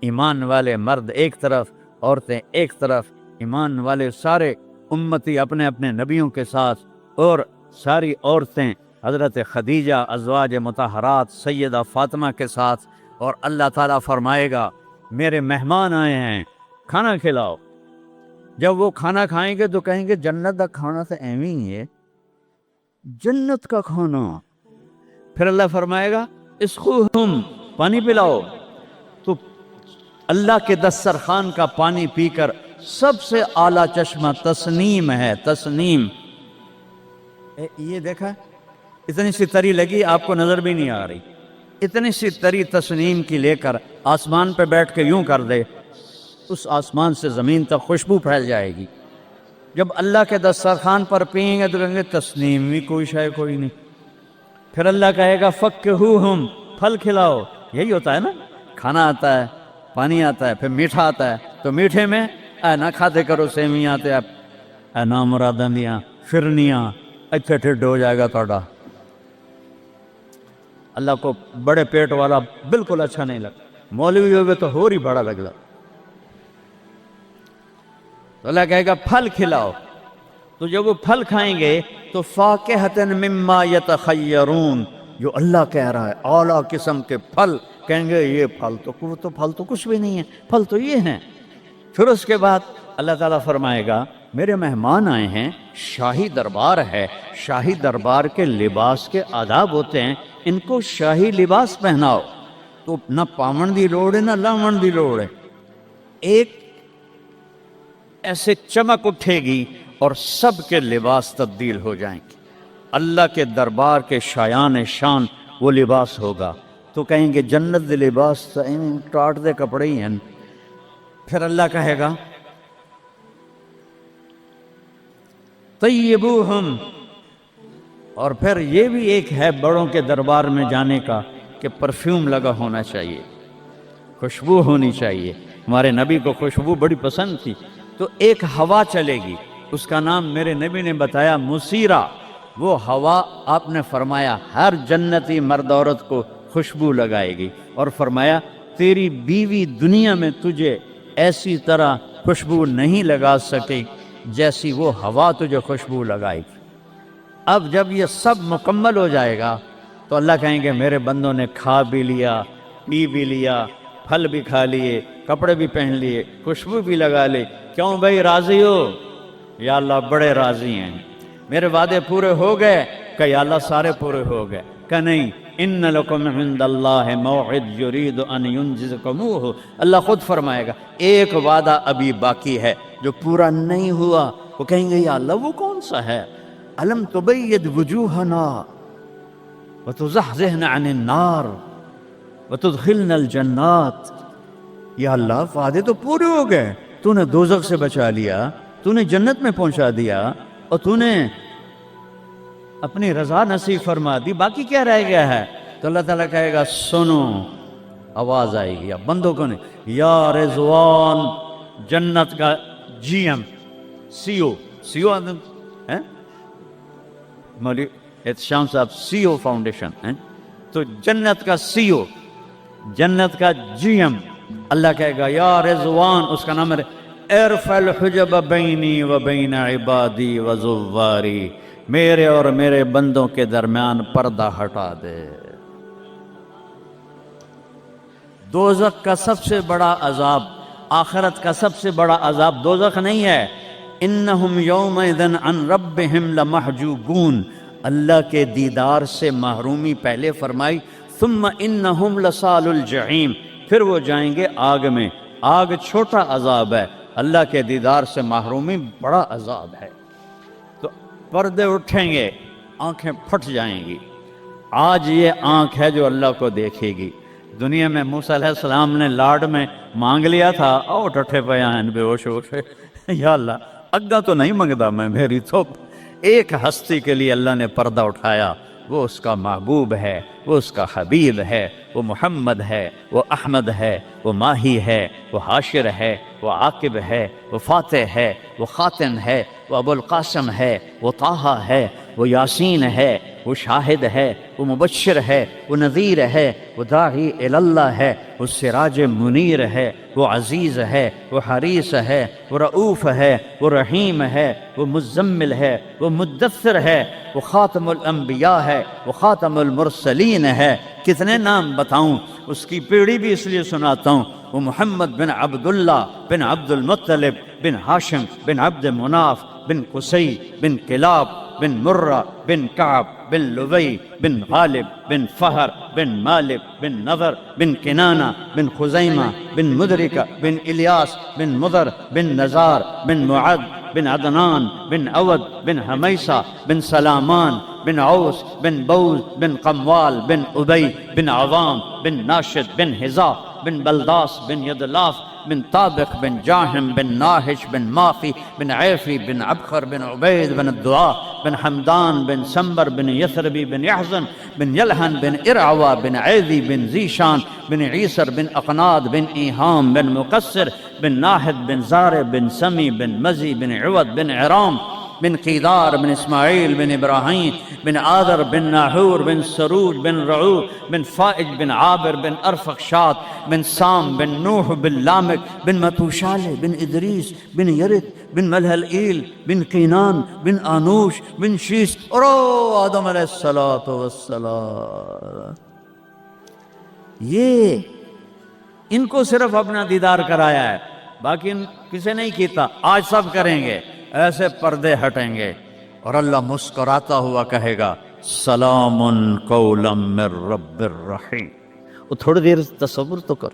ایمان والے مرد ایک طرف، عورتیں ایک طرف، ایمان والے سارے امتی اپنے اپنے نبیوں کے ساتھ، اور ساری عورتیں حضرت خدیجہ ازواج مطہرات سیدہ فاطمہ کے ساتھ، اور اللہ تعالیٰ فرمائے گا میرے مہمان آئے ہیں کھانا کھلاؤ۔ جب وہ کھانا کھائیں گے تو کہیں گے جنت کا کھانا تو ایویں ہی ہے، جنت کا کھانا۔ پھر اللہ فرمائے گا اسقوہم، پانی پلاؤ، تو اللہ کے دسترخوان کا پانی پی کر سب سے اعلیٰ چشمہ تسنیم ہے، تسنیم۔ یہ دیکھا اتنی سی تری لگی، آپ کو نظر بھی نہیں آ رہی، اتنی سی تری تسنیم کی لے کر آسمان پہ بیٹھ کے یوں کر دے، اس آسمان سے زمین تک خوشبو پھیل جائے گی۔ جب اللہ کے دسترخوان پر پئیں گے تو کہیں گے تسنیم بھی کوئی شے کوئی نہیں۔ پھر اللہ کہے گا فکہوہم، پھل کھلاؤ۔ یہی ہوتا ہے نا، کھانا آتا ہے، پانی آتا ہے، پھر میٹھا آتا ہے، تو میٹھے میں اے نہ کھاتے کرو سیویاں تے اے نا مراداں دیاں فرنیاں، اتنے ٹھڈ ہو جائے گا تھوڑا۔ اللہ کو بڑے پیٹ والا بالکل اچھا نہیں لگتا، مولوی ہوگے تو اور ہی بڑا لگتا۔ تو اللہ کہے گا پھل کھلاؤ، تو جب وہ پھل کھائیں گے تو فاکہۃ مما یتخیرون، جو اللہ کہہ رہا ہے اعلیٰ قسم کے پھل، کہیں گے یہ پھل تو کچھ بھی نہیں ہے، پھل تو یہ ہیں۔ پھر اس کے بعد اللہ تعالیٰ فرمائے گا میرے مہمان آئے ہیں، شاہی دربار ہے، شاہی دربار کے لباس کے آداب ہوتے ہیں، ان کو شاہی لباس پہناؤ۔ تو نہ پاون دی لوڑ ہے نہ لاون دی لوڑ ہے، ایک ایسے چمک اٹھے گی اور سب کے لباس تبدیل ہو جائیں گے۔ اللہ کے دربار کے شایان شان وہ لباس ہوگا، تو کہیں گے جنت دے لباس ٹاٹ دے کپڑے ہی ہیں۔ پھر اللہ کہے گا طیبوہم، اور پھر یہ بھی ایک ہے بڑوں کے دربار میں جانے کا کہ پرفیوم لگا ہونا چاہیے، خوشبو ہونی چاہیے۔ ہمارے نبی کو خوشبو بڑی پسند تھی، تو ایک ہوا چلے گی، اس کا نام میرے نبی نے بتایا مسیرہ۔ وہ ہوا آپ نے فرمایا ہر جنتی مرد عورت کو خوشبو لگائے گی، اور فرمایا تیری بیوی دنیا میں تجھے ایسی طرح خوشبو نہیں لگا سکے جیسی وہ ہوا تجھے خوشبو لگائے گی۔ اب جب یہ سب مکمل ہو جائے گا تو اللہ کہیں گے میرے بندوں نے کھا بھی لیا، پی بھی لیا، پھل بھی کھا لیے، کپڑے بھی پہن لیے، خوشبو بھی لگا لے، کیوں بھائی راضی ہو؟ یا اللہ بڑے راضی ہیں، میرے وعدے پورے ہو گئے؟ کہ یا اللہ سارے پورے ہو گئے۔ کہ نہیں، ان لکم عند اللہ موعد یرید ان ینجزکموہ، اللہ خود فرمائے گا ایک وعدہ ابھی باقی ہے جو پورا نہیں ہوا۔ وہ کہیں گے یا اللہ وہ کون سا ہے؟ الم تبید وجوہنا وتزحزحنا عن النار وتدخلنا الجنات، یا اللہ وعدے تو پورے ہو گئے، تو نے دوزخ سے بچا لیا، تو نے جنت میں پہنچا دیا، اور تو نے اپنی رضا نصیب فرما دی، باقی کیا رہ گیا ہے؟ تو اللہ تعالیٰ کہے گا سنو، آواز آئے گی، یا بندوں کو نہیں، یا رضوان، جنت کا جی ایم، سی او مولوی احتشام صاحب سی او فاؤنڈیشن، تو جنت کا سی او، جنت کا جی ایم، اللہ کہے گا یا رضوان، اس کا نام ہے ارفع الحجب بینی و بین عبادی و زواری، میرے اور میرے بندوں کے درمیان پردہ ہٹا دے۔ دوزخ کا سب سے بڑا عذاب، آخرت کا سب سے بڑا عذاب دوزخ نہیں ہے، انہم یومئذ عن ربہم لمحجوبون، اللہ کے دیدار سے محرومی پہلے فرمائی، ثم انہم لصال الجحیم، پھر وہ جائیں گے آگ میں۔ آگ چھوٹا عذاب ہے، اللہ کے دیدار سے محرومی بڑا عذاب ہے۔ تو پردے اٹھیں گے، آنکھیں پھٹ جائیں گی۔ آج یہ آنکھ ہے جو اللہ کو دیکھے گی۔ دنیا میں موسیٰ علیہ السلام نے لاڈ میں مانگ لیا تھا، او ٹھٹھے پیان بے ہوش ہو سے، یا اللہ اگا تو نہیں منگدا میں، میری تو ایک ہستی کے لیے اللہ نے پردہ اٹھایا، وہ اس کا محبوب ہے، وہ اس کا حبیب ہے، وہ محمد ہے، وہ احمد ہے، وہ ماہی ہے، وہ حاشر ہے، وہ عاقب ہے، وہ فاتح ہے، وہ خاتم ہے، وہ ابو القاسم ہے، وہ طٰہٰ ہے، وہ یاسین ہے، وہ شاہد ہے، وہ مبشر ہے، وہ نذیر ہے، وہ داعی اللہ ہے، وہ سراج منیر ہے، وہ عزیز ہے، وہ حریص ہے، وہ رؤوف ہے، وہ رحیم ہے، وہ مزمل ہے، وہ مدثر ہے، وہ خاتم الانبیاء ہے، وہ خاتم المرسلین ہے۔ کتنے نام بتاؤں، اس کی پیڑھی بھی اس لیے سناتا ہوں، وہ محمد بن عبداللہ بن عبد المطلب بن ہاشم بن عبد مناف بن قصی بن کلاب بن مرہ بن کعب بن لبی بن غالب بن فہر بن مالک بن نضر بن کنانہ بن خزیمہ بن مدرکہ بن الیاس بن مضر بن نزار بن معد بن عدنان بن عود بن حمیسہ بن سلامان بن عوس بن بوز بن قموال بن ابی بن عوام بن ناشد بن حذا بن بلداس بن یدلاف بن طابق بن جاہم بن ناہش بن ماخی بن عیفی بن عبخر بن عبید بن الدعاء بن حمدان بن سنبر بن یثربی بن یحزن بن یلحن بن ارعوا بن عیدی بن زیشان بن عیسر بن اقناد بن ایہام بن مقصر بن ناحد بن زار بن سمی بن مزی بن عوض بن عرام بن قیدار بن اسماعیل بن ابراہیم بن آدر بن ناحور بن سروج بن رعو بن فائج بن عابر بن ارفخشاد بن سام بن نوح بن لامک بن متوشالہ بن ادریس بن یرد بن ملہلئیل بن قینان بن آنوش بن شیس اور آدم علیہ السلام۔ یہ ان کو صرف اپنا دیدار کرایا ہے، باقی کسی نہیں کیتا، آج سب کریں گے، ایسے پردے ہٹیں گے اور اللہ مسکراتا ہوا کہے گا سلام قولا من رب الرحیم۔ وہ تھوڑی دیر تصور تو کر،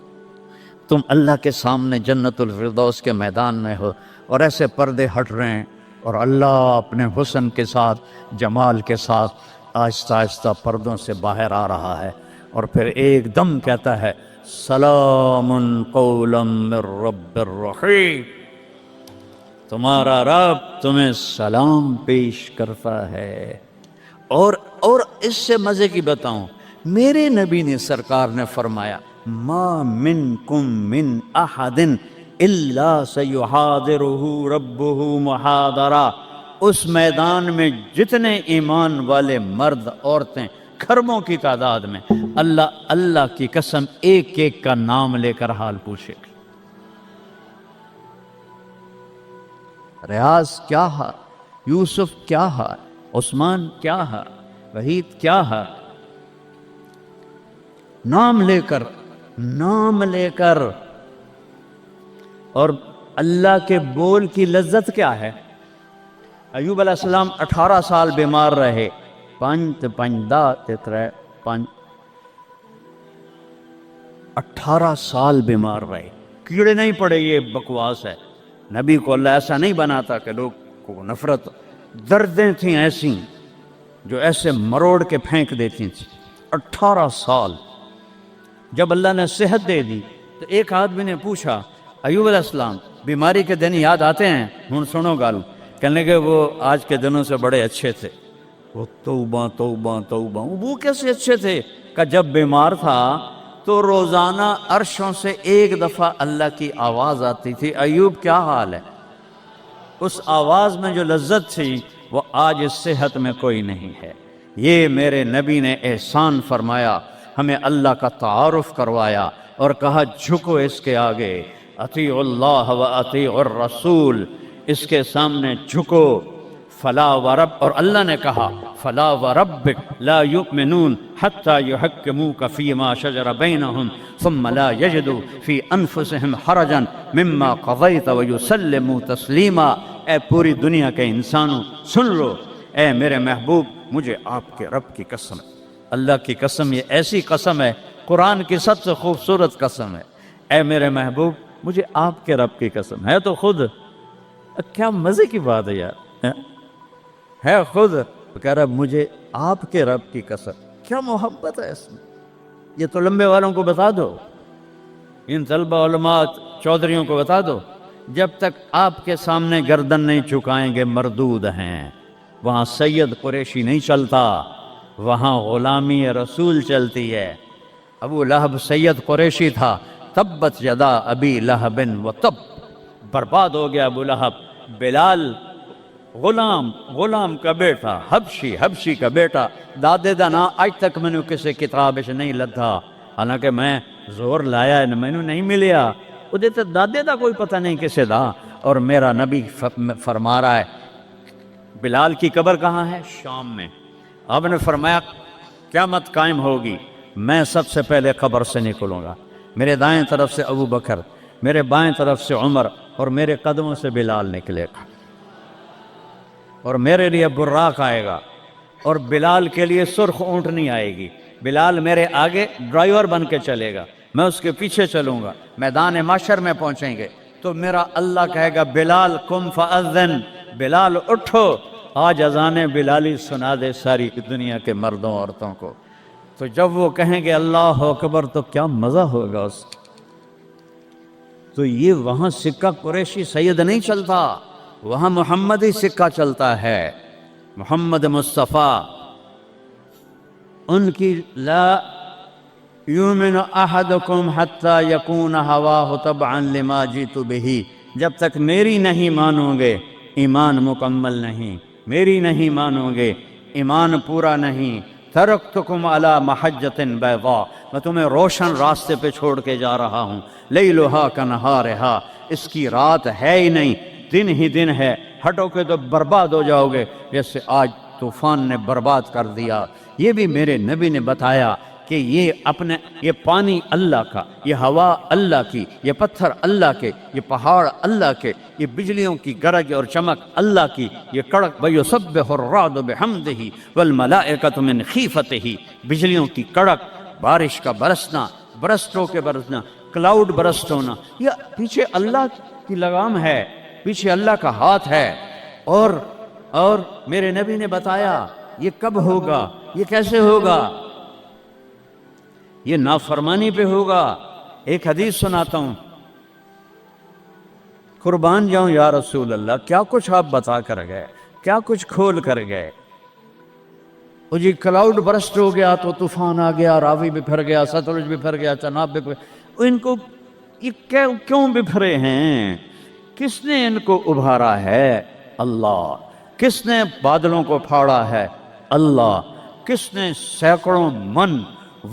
تم اللہ کے سامنے جنت الفردوس کے میدان میں ہو اور ایسے پردے ہٹ رہے ہیں اور اللہ اپنے حسن کے ساتھ، جمال کے ساتھ آہستہ آہستہ پردوں سے باہر آ رہا ہے، اور پھر ایک دم کہتا ہے سلام قولا من رب الرحیم، تمہارا رب تمہیں سلام پیش کرتا ہے۔ اور اس سے مزے کی بتاؤں، میرے نبی نے سرکار نے فرمایا ما منکم من احد الا سیحاضرہ ربہ محاضرہ، اس میدان میں جتنے ایمان والے مرد عورتیں کھربوں کی تعداد میں، اللہ کی قسم ایک ایک کا نام لے کر حال پوچھے گا، ریاض کیا ہے، یوسف کیا ہے، عثمان کیا ہے، وحید کیا ہے، نام لے کر اور اللہ کے بول کی لذت کیا ہے؟ ایوب علیہ السلام 18 سال بیمار رہے، 18 سال بیمار رہے، کیڑے نہیں پڑے، یہ بکواس ہے، نبی کو اللہ ایسا نہیں بناتا کہ لوگ کو نفرت، دردیں تھیں ایسی جو ایسے مروڑ کے پھینک دیتی تھیں۔ 18 سال جب اللہ نے صحت دے دی تو ایک آدمی نے پوچھا ایوب علیہ السلام بیماری کے دن یاد آتے ہیں؟ ہن سنو گالو، کہنے کہ وہ آج کے دنوں سے بڑے اچھے تھے، وہ توبہ توبہ توبہ، وہ کیسے اچھے تھے؟ کہ جب بیمار تھا تو روزانہ عرشوں سے ایک دفعہ اللہ کی آواز آتی تھی، ایوب کیا حال ہے؟ اس آواز میں جو لذت تھی وہ آج اس صحت میں کوئی نہیں ہے۔ یہ میرے نبی نے احسان فرمایا، ہمیں اللہ کا تعارف کروایا اور کہا جھکو اس کے آگے، اطیع اللہ و اطیع الرسول، اس کے سامنے جھکو، فلا ورب، اور اللہ نے کہا فلا وربک لا یؤمنون حتی یحکموک فیما شجر بینہم ثم لا یجدوا فی انفسہم حرجا مما قضیت ویسلموا تسلیما۔ اے پوری دنیا کے انسانوں سن لو، اے میرے محبوب، مجھے آپ کے رب کی قسم، اللہ کی قسم، یہ ایسی قسم ہے، قرآن کی سب سے خوبصورت قسم ہے، اے میرے محبوب مجھے آپ کے رب کی قسم ہے، تو خود کیا مزے کی بات ہے یار، ہے خود کہہ رہا مجھے آپ کے رب کی قسم، کیا محبت ہے اس میں۔ یہ تو لمبے والوں کو بتا دو، ان طلبہ علماء چودھریوں کو بتا دو، جب تک آپ کے سامنے گردن نہیں چکائیں گے مردود ہیں۔ وہاں سید قریشی نہیں چلتا، وہاں غلامی رسول چلتی ہے۔ ابو لہب سید قریشی تھا، تبت یدا ابی لہب و تب، برباد ہو گیا ابو لہب۔ بلال غلام کا بیٹا، حبشی کا بیٹا، دادے دا نا آج تک میں نے کسی کتاب سے نہیں لدھا، حالانکہ میں زور لایا ہے میں نے نہیں ملیا، وہ دیتے دادے دا کوئی پتہ نہیں کسے دا۔ اور میرا نبی فرما رہا ہے بلال کی قبر کہاں ہے؟ شام میں۔ آپ نے فرمایا قیامت قائم ہوگی، میں سب سے پہلے قبر سے نکلوں گا، میرے دائیں طرف سے ابو بکر، میرے بائیں طرف سے عمر، اور میرے قدموں سے بلال نکلے گا، اور میرے لیے براق آئے گا، اور بلال کے لیے سرخ اونٹنی آئے گی۔ بلال میرے آگے ڈرائیور بن کے چلے گا، میں اس کے پیچھے چلوں گا، میدان محشر میں پہنچیں گے تو میرا اللہ کہے گا بلال قم فاذن، بلال اٹھو، آج اذان بلالی سنا دے ساری دنیا کے مردوں عورتوں کو۔ تو جب وہ کہیں گے اللہ اکبر تو کیا مزہ ہوگا اس کا۔ تو یہ وہاں سکہ قریشی سید نہیں چلتا، وہاں محمدی سکہ چلتا ہے، محمد مصطفیٰ۔ ان کی لا یؤمن احدکم حتی یکون ہواہ تبعا لما جئت بہ، جب تک میری نہیں مانو گے ایمان مکمل نہیں، میری نہیں مانو گے ایمان پورا نہیں۔ ترکتکم علی محجۃ بیضاء، میں تمہیں روشن راستے پہ چھوڑ کے جا رہا ہوں، لیلھا کنہارھا، اس کی رات ہے ہی نہیں، دن ہی دن ہے، ہٹو کے تو برباد ہو جاؤ گے جیسے آج طوفان نے برباد کر دیا۔ یہ بھی میرے نبی نے بتایا کہ یہ پانی اللہ کا، یہ ہوا اللہ کی، یہ پتھر اللہ کے، یہ پہاڑ اللہ کے، یہ بجلیوں کی گرج اور چمک اللہ کی، یہ کڑک وَيُسَبِّحُ الرَّعْدُ بِحَمْدِهِ وَالْمَلَائِكَةُ مِنْ خِيفَتِهِ، بجلیوں کی کڑک، بارش کا برسنا، برسٹوں کے برسنا، کلاؤڈ برسٹ ہونا، یہ پیچھے اللہ کی لگام ہے، پیچھے اللہ کا ہاتھ ہے۔ اور میرے نبی نے بتایا یہ کب ہوگا، یہ کیسے ہوگا، یہ نافرمانی پہ ہوگا۔ ایک حدیث سناتا ہوں، قربان جاؤں یا رسول اللہ، کیا کچھ آپ بتا کر گئے، کیا کچھ کھول کر گئے۔ وہ جی کلاؤڈ برسٹ ہو گیا تو طوفان آ گیا، راوی بپھر گیا، ستلج بپھر گیا، چناب بپھر گیا، ان کو یہ کیوں بپھرے ہیں؟ کس نے ان کو ابھارا ہے؟ اللہ۔ کس نے بادلوں کو پھاڑا ہے؟ اللہ۔ کس نے سینکڑوں من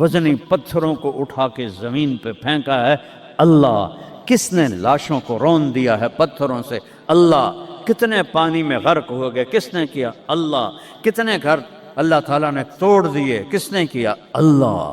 وزنی پتھروں کو اٹھا کے زمین پہ پھینکا ہے؟ اللہ۔ کس نے لاشوں کو رون دیا ہے پتھروں سے؟ اللہ۔ کتنے پانی میں غرق ہو گئے، کس نے کیا؟ اللہ۔ کتنے گھر اللہ تعالیٰ نے توڑ دیے، کس نے کیا؟ اللہ۔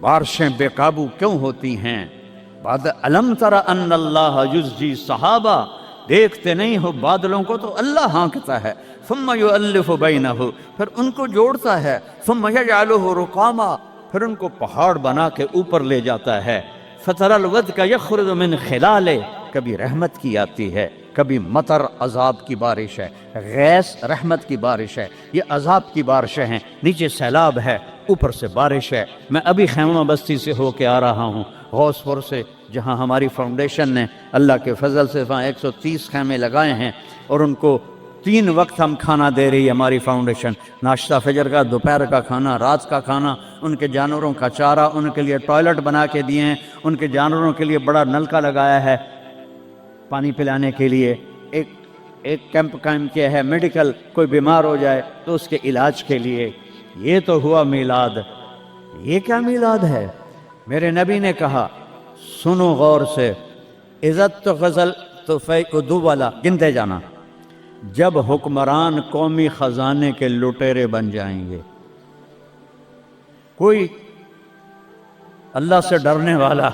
بارشیں بے قابو کیوں ہوتی ہیں؟ بعد علم تر ان اللہ یزجی صحابہ، دیکھتے نہیں ہو بادلوں کو تو اللہ ہانکتا ہے، ثم یؤلف بینہ، پھر ان کو جوڑتا ہے، ثم یجعلہ رقاما، پھر ان کو پہاڑ بنا کے اوپر لے جاتا ہے، فتر الودق یخرج من خلالہ، کبھی رحمت کی آتی ہے، کبھی مطر عذاب کی بارش ہے، غیث رحمت کی بارش ہے، یہ عذاب کی بارشیں ہیں، نیچے سیلاب ہے، اوپر سے بارش ہے۔ میں ابھی خیمہ بستی سے ہو کے آ رہا ہوں، غوث پور سے، جہاں ہماری فاؤنڈیشن نے اللہ کے فضل سے وہاں 130 خیمے لگائے ہیں، اور ان کو 3 وقت ہم کھانا دے رہی ہے ہماری فاؤنڈیشن، ناشتہ فجر کا، دوپہر کا کھانا، رات کا کھانا، ان کے جانوروں کا چارہ، ان کے لیے ٹوائلٹ بنا کے دیے ہیں، ان کے جانوروں کے لیے بڑا نلکا لگایا ہے پانی پلانے کے لیے، ایک کیمپ قائم کیا ہے میڈیکل، کوئی بیمار ہو جائے تو اس کے علاج کے لیے۔ یہ تو ہوا میلاد۔ یہ کیا میلاد ہے؟ میرے نبی نے کہا، سنو غور سے، عزت تو غزل تو دو والا گنتے جانا، جب حکمران قومی خزانے کے لٹیرے بن جائیں گے، کوئی اللہ سے ڈرنے والا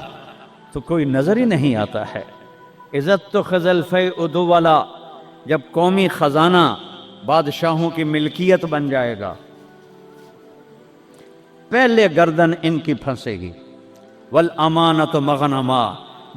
تو کوئی نظر ہی نہیں آتا ہے۔ عزت تو خزل فی ادو والا، جب قومی خزانہ بادشاہوں کی ملکیت بن جائے گا، پہلے گردن ان کی پھنسے گی۔ والامانت مغنما،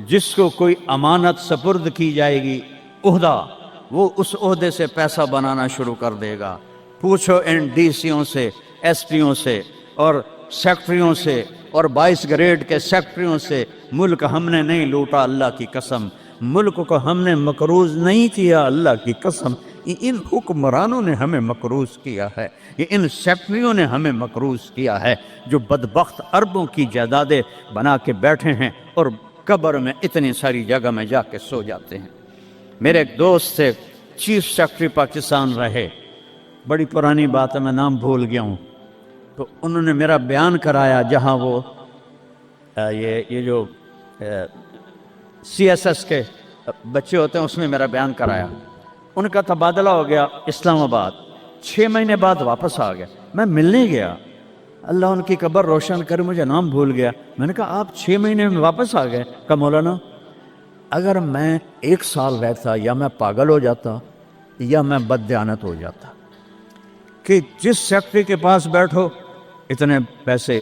جس کو کوئی امانت سپرد کی جائے گی عہدہ، وہ اس عہدے سے پیسہ بنانا شروع کر دے گا۔ پوچھو ان ڈی سیوں سے، ایس پیوں سے، اور سیکٹریوں سے، اور 22 گریڈ کے سیکٹریوں سے، ملک ہم نے نہیں لوٹا اللہ کی قسم، ملک کو ہم نے مقروض نہیں کیا اللہ کی قسم، ان حکمرانوں نے ہمیں مقروض کیا ہے، یہ ان سیکٹریوں نے ہمیں مقروض کیا ہے، جو بدبخت اربوں کی جائیدادیں بنا کے بیٹھے ہیں اور قبر میں اتنی ساری جگہ میں جا کے سو جاتے ہیں۔ میرے ایک دوست تھے، چیف سیکٹری پاکستان رہے، بڑی پرانی بات ہے، میں نام بھول گیا ہوں، تو انہوں نے میرا بیان کرایا، جہاں وہ یہ جو سی ایس ایس کے بچے ہوتے ہیں اس میں میرا بیان کرایا۔ ان کا تبادلہ ہو گیا اسلام آباد، 6 مہینے بعد واپس آ گیا، میں ملنے گیا، اللہ ان کی قبر روشن کرے، مجھے نام بھول گیا، میں نے کہا آپ 6 مہینے میں واپس آ گئے؟ کہا مولانا اگر میں 1 سال رہتا یا میں پاگل ہو جاتا یا میں بددیانت ہو جاتا، کہ جس سیکٹری کے پاس بیٹھو اتنے پیسے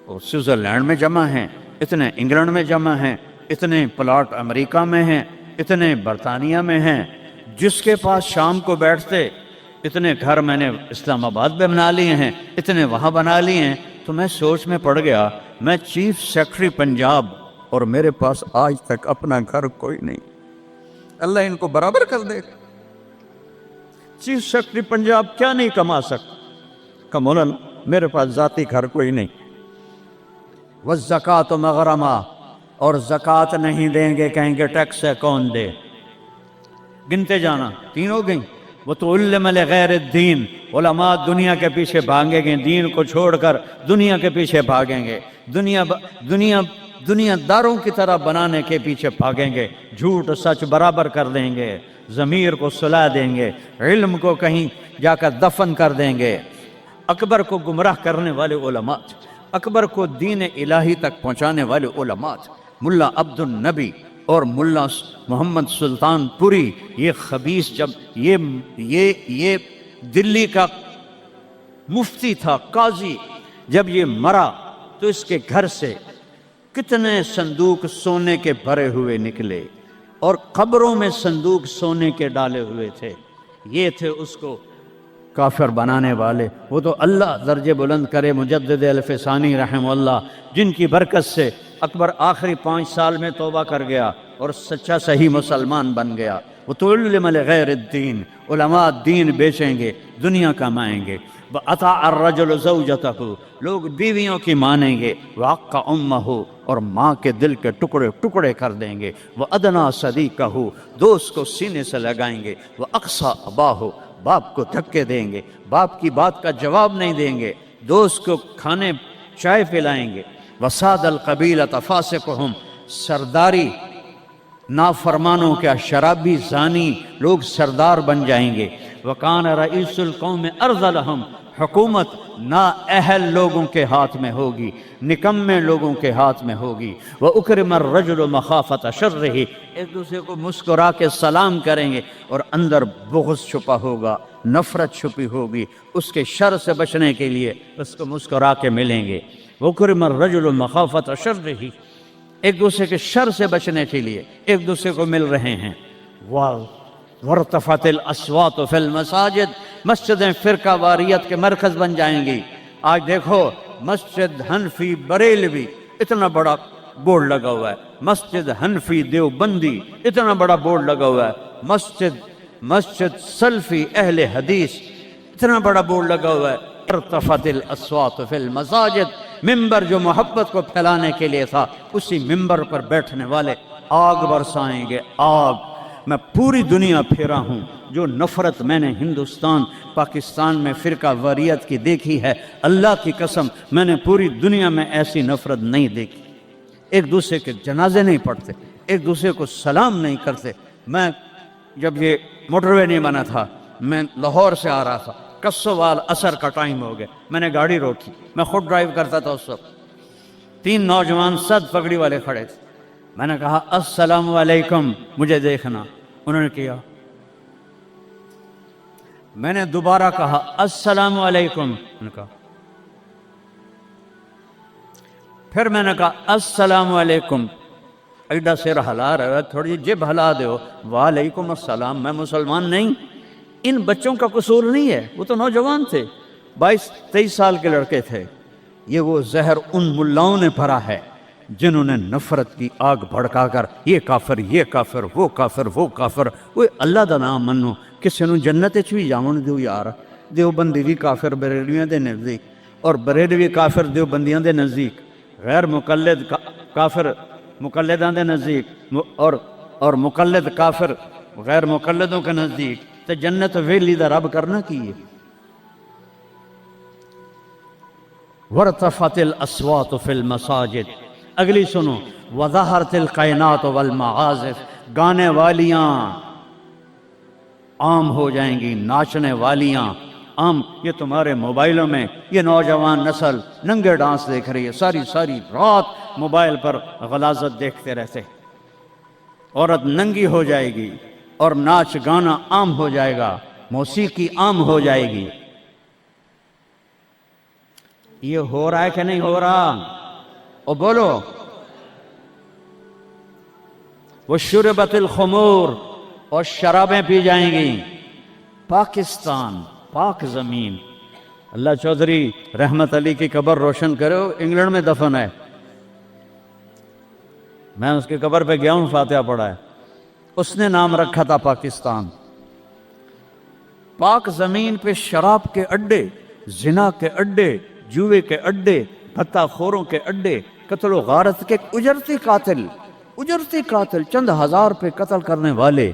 سوئٹزرلینڈ میں جمع ہیں، اتنے انگلینڈ میں جمع ہیں، اتنے پلاٹ امریکہ میں ہیں، اتنے برطانیہ میں ہیں، جس کے پاس شام کو بیٹھتے اتنے گھر میں نے اسلام آباد میں بنا لیے ہیں، اتنے وہاں بنا لیے ہیں، تو میں سوچ میں پڑ گیا، میں چیف سیکٹری پنجاب اور میرے پاس آج تک اپنا گھر کوئی نہیں، اللہ ان کو برابر کر دے۔ چیف سیکٹری پنجاب کیا نہیں کما سکتا؟ کہ مولانا میرے پاس ذاتی گھر کوئی نہیں۔ والزکوٰۃ مغرمہ، اور زکوٰۃ نہیں دیں گے، کہیں گے ٹیکس ہے کون دے؟ گنتے جانا، 3 ہو گئیں۔ وَتُعَلِّمَ لِغَيْرِ الدِّينِ، علماء دنیا کے پیچھے بھاگیں گے، دین کو چھوڑ کر دنیا کے پیچھے بھاگیں گے، دنیا داروں کی طرح بنانے کے پیچھے بھاگیں گے، جھوٹ سچ برابر کر دیں گے، ضمیر کو سلا دیں گے، علم کو کہیں جا کر دفن کر دیں گے۔ اکبر کو گمراہ کرنے والے علماء، اکبر کو دین الہی تک پہنچانے والے علماء، ملا عبد النبی اور ملا محمد سلطان پوری، یہ خبیث، جب یہ دلی کا مفتی تھا، قاضی، جب یہ مرا تو اس کے گھر سے کتنے صندوق سونے کے بھرے ہوئے نکلے، اور قبروں میں صندوق سونے کے ڈالے ہوئے تھے۔ یہ تھے اس کو کافر بنانے والے۔ وہ تو اللہ درجے بلند کرے مجدد الفسانی رحمہ اللہ، جن کی برکت سے اکبر آخری 5 سال میں توبہ کر گیا اور سچا صحیح مسلمان بن گیا۔ وَتُعَلِّمَ لِغَيْرِ الدِّينِ، علماء دین بیچیں گے، دنیا کمائیں گے۔ وَأَطَاعَ الرَّجُلُ زَوْجَتَهُ، لوگ بیویوں کی مانیں گے۔ وَعَقَّ أُمَّهُ، اور ماں کے دل کے ٹکڑے ٹکڑے کر دیں گے۔ وَأَدْنَىٰ صَدِيقَهُ، دوست کو سینے سے لگائیں گے۔ وَأَقْصَىٰ أَبَاهُ، باپ کو دھکے دیں گے، باپ کی بات کا جواب نہیں دیں گے، دوست کو کھانے چائے پلائیں گے۔ وساد القبیلۃ فاسقہم، سرداری نافرمانوں کا، شرابی زانی لوگ سردار بن جائیں گے۔ وکان رئیس القوم ارذلہم حکومت نااہل لوگوں کے ہاتھ میں ہوگی، نکمے لوگوں کے ہاتھ میں ہوگی۔ وَأُكْرِمَ الرَّجُلُ مَخَافَةَ شَرِّهِ، ایک دوسرے کو مسکرا کے سلام کریں گے، اور اندر بغض چھپا ہوگا، نفرت چھپی ہوگی، اس کے شر سے بچنے کے لیے اس کو مسکرا کے ملیں گے۔ وَأُكْرِمَ الرَّجُلُ مَخَافَةَ شَرِّهِ، ایک دوسرے کے شر سے بچنے کے لیے ایک دوسرے کو مل رہے ہیں۔ وَارْتَفَعَتِ الْأَصْوَاتُ فِي الْمَسَاجِدِ، مسجدیں فرقہ واریت کے مرکز بن جائیں گی۔ آج دیکھو مسجد حنفی بریلوی اتنا بڑا بورڈ لگا ہوا ہے، مسجد حنفی دیوبندی اتنا بڑا بورڈ لگا ہوا ہے، مسجد سلفی اہل حدیث اتنا بڑا بورڈ لگا ہوا ہے۔ ارتفعت الاصوات فی المساجد، ممبر جو محبت کو پھیلانے کے لیے تھا، اسی ممبر پر بیٹھنے والے آگ برسائیں گے، آگ۔ میں پوری دنیا پھیرا ہوں، جو نفرت میں نے ہندوستان پاکستان میں فرقہ واریت کی دیکھی ہے، اللہ کی قسم میں نے پوری دنیا میں ایسی نفرت نہیں دیکھی۔ ایک دوسرے کے جنازے نہیں پڑھتے، ایک دوسرے کو سلام نہیں کرتے۔ میں جب یہ موٹر وے نہیں بنا تھا، میں لاہور سے آ رہا تھا، کسوال عصر کا ٹائم ہو گیا، میں نے گاڑی روکی، میں خود ڈرائیو کرتا تھا اس وقت، 3 نوجوان سد پگڑی والے کھڑے تھے۔ میں نے کہا السلام علیکم، مجھے دیکھنا، انہوں نے کیا۔ میں نے دوبارہ کہا السلام علیکم، انہوں نے کہا۔ پھر میں نے کہا السلام علیکم، ایڈا سر ہلا رہا ہے، تھوڑی جب ہلا دو، وعلیکم السلام، میں مسلمان نہیں۔ ان بچوں کا قصور نہیں ہے، وہ تو نوجوان تھے، 22-23 سال کے لڑکے تھے۔ یہ وہ زہر ان ملاؤں نے بھرا ہے جنہوں نے نفرت کی آگ بھڑکا کر یہ کافر، یہ کافر، وہ کافر، وہ کافر۔ وہ اللہ دا نام منو، کسی نو جنت چ بھی جاون دیو یار۔ دیوبندی بھی کافر بریلویاں دے نزدیک، اور بریلوی کافر دیوبندیاں دے نزدیک، غیر مقلد کافر مقلداں دے نزدیک، اور مقلد کافر غیر مقلدوں کے نزدیک۔ تو جنت ویلی دا رب کرنا کی ہے۔ وَارْتَفَعَتِ الْأَصْوَاتُ فِي الْمَسَاجِدِ، اگلی سنو، وَظَهَرَتِ الْقَيْنَاتُ وَالْمَعَازِفُ، گانے والیاں عام ہو جائیں گی، ناچنے والیاں عام۔ یہ تمہارے موبائلوں میں یہ نوجوان نسل ننگے ڈانس دیکھ رہی ہے، ساری رات موبائل پر غلاظت دیکھتے رہتے۔ عورت ننگی ہو جائے گی اور ناچ گانا عام ہو جائے گا، موسیقی عام ہو جائے گی۔ یہ ہو رہا ہے کہ نہیں ہو رہا؟ اور بولو۔ وَشُرِبَتِ الْخُمُورُ، اور شرابیں پی جائیں گی۔ پاکستان، پاک زمین، اللہ چودھری رحمت علی کی قبر روشن کرو، انگلینڈ میں دفن ہے، میں اس کی قبر پہ گیا ہوں، فاتحہ پڑھا ہے۔ اس نے نام رکھا تھا پاکستان۔ پاک زمین پہ شراب کے اڈے، زنا کے اڈے، جوئے کے اڈے، بھتہ خوروں کے اڈے، قتل و غارت کے اجرتی قاتل چند ہزار پہ قتل کرنے والے،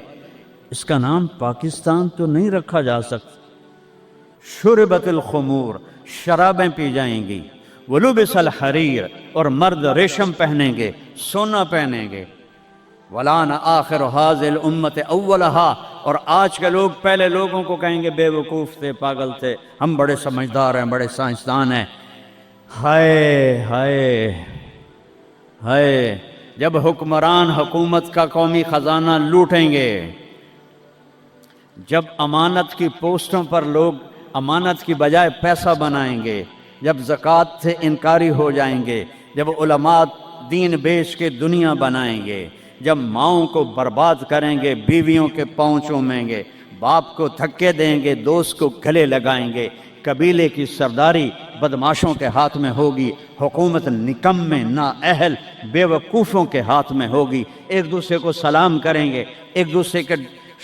اس کا نام پاکستان تو نہیں رکھا جا سکتا۔ شربت الخمور، شرابیں پی جائیں گی۔ ولبس الحریر، اور مرد ریشم پہنیں گے، سونا پہنیں گے۔ ولان آخر هذه الامت اولها، اور آج کے لوگ پہلے لوگوں کو کہیں گے بے وقوف تھے، پاگل تھے، ہم بڑے سمجھدار ہیں، بڑے سائنسدان ہیں۔ ہائے ہائے ہائے، جب حکمران حکومت کا قومی خزانہ لوٹیں گے، جب امانت کی پوسٹوں پر لوگ امانت کی بجائے پیسہ بنائیں گے، جب زکوٰۃ سے انکاری ہو جائیں گے، جب علماء دین بیچ کے دنیا بنائیں گے، جب ماؤں کو برباد کریں گے، بیویوں کے پاؤں چومیں گے، باپ کو دھکے دیں گے، دوست کو گلے لگائیں گے، قبیلے کی سرداری بدماشوں کے ہاتھ میں ہوگی، حکومت نکمے نااہل بے وقوفوں کے ہاتھ میں ہوگی، ایک دوسرے کو سلام کریں گے، ایک دوسرے کے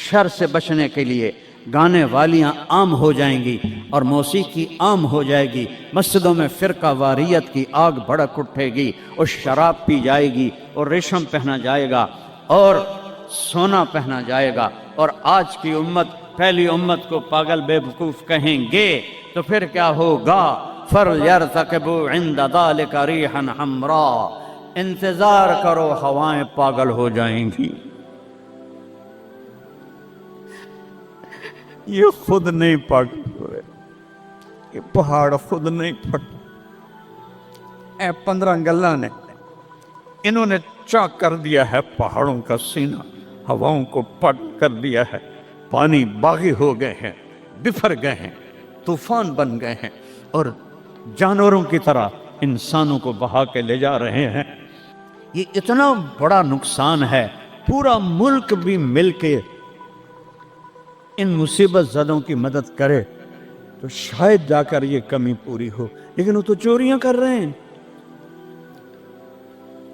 شر سے بچنے کے لیے گانے والیاں عام ہو جائیں گی اور موسیقی عام ہو جائے گی، مسجدوں میں فرقہ واریت کی آگ بھڑک اٹھے گی، اور شراب پی جائے گی، اور ریشم پہنا جائے گا، اور سونا پہنا جائے گا، اور آج کی امت پہلی امت کو پاگل بے وقوف کہیں گے، تو پھر کیا ہوگا؟ فَلْيَرْتَقِبُوا عِنْدَ ذَلِكَ رِيحًا حَمْرَاءَ، انتظار کرو، ہوائیں پاگل ہو جائیں گی۔ یہ خود نہیں پاگل ہوئے، یہ پہاڑ خود نہیں پھٹ، اے 15 گلاں نے انہوں نے چاک کر دیا ہے پہاڑوں کا سینہ، ہواؤں کو پٹ کر دیا ہے، پانی باغی ہو گئے ہیں، بفر گئے ہیں، طوفان بن گئے ہیں، اور جانوروں کی طرح انسانوں کو بہا کے لے جا رہے ہیں۔ یہ اتنا بڑا نقصان ہے، پورا ملک بھی مل کے ان مصیبت زدوں کی مدد کرے تو شاید جا کر یہ کمی پوری ہو، لیکن وہ تو چوریاں کر رہے ہیں۔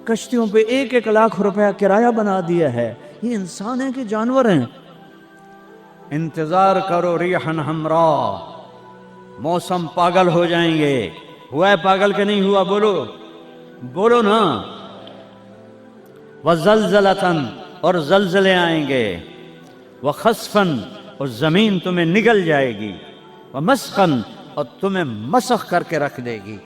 کشتیوں پہ 1-1 لاکھ روپیہ کرایہ بنا دیا ہے۔ یہ انسان ہیں کہ جانور ہیں؟ انتظار کرو ریحن ہمرا، موسم پاگل ہو جائیں گے۔ ہوا ہے پاگل کہ نہیں ہوا؟ بولو بولو نا۔ وزلزلتن، اور زلزلے آئیں گے، وخسفن، اور زمین تمہیں نگل جائے گی، ومسخن، اور تمہیں مسخ کر کے رکھ دے گی،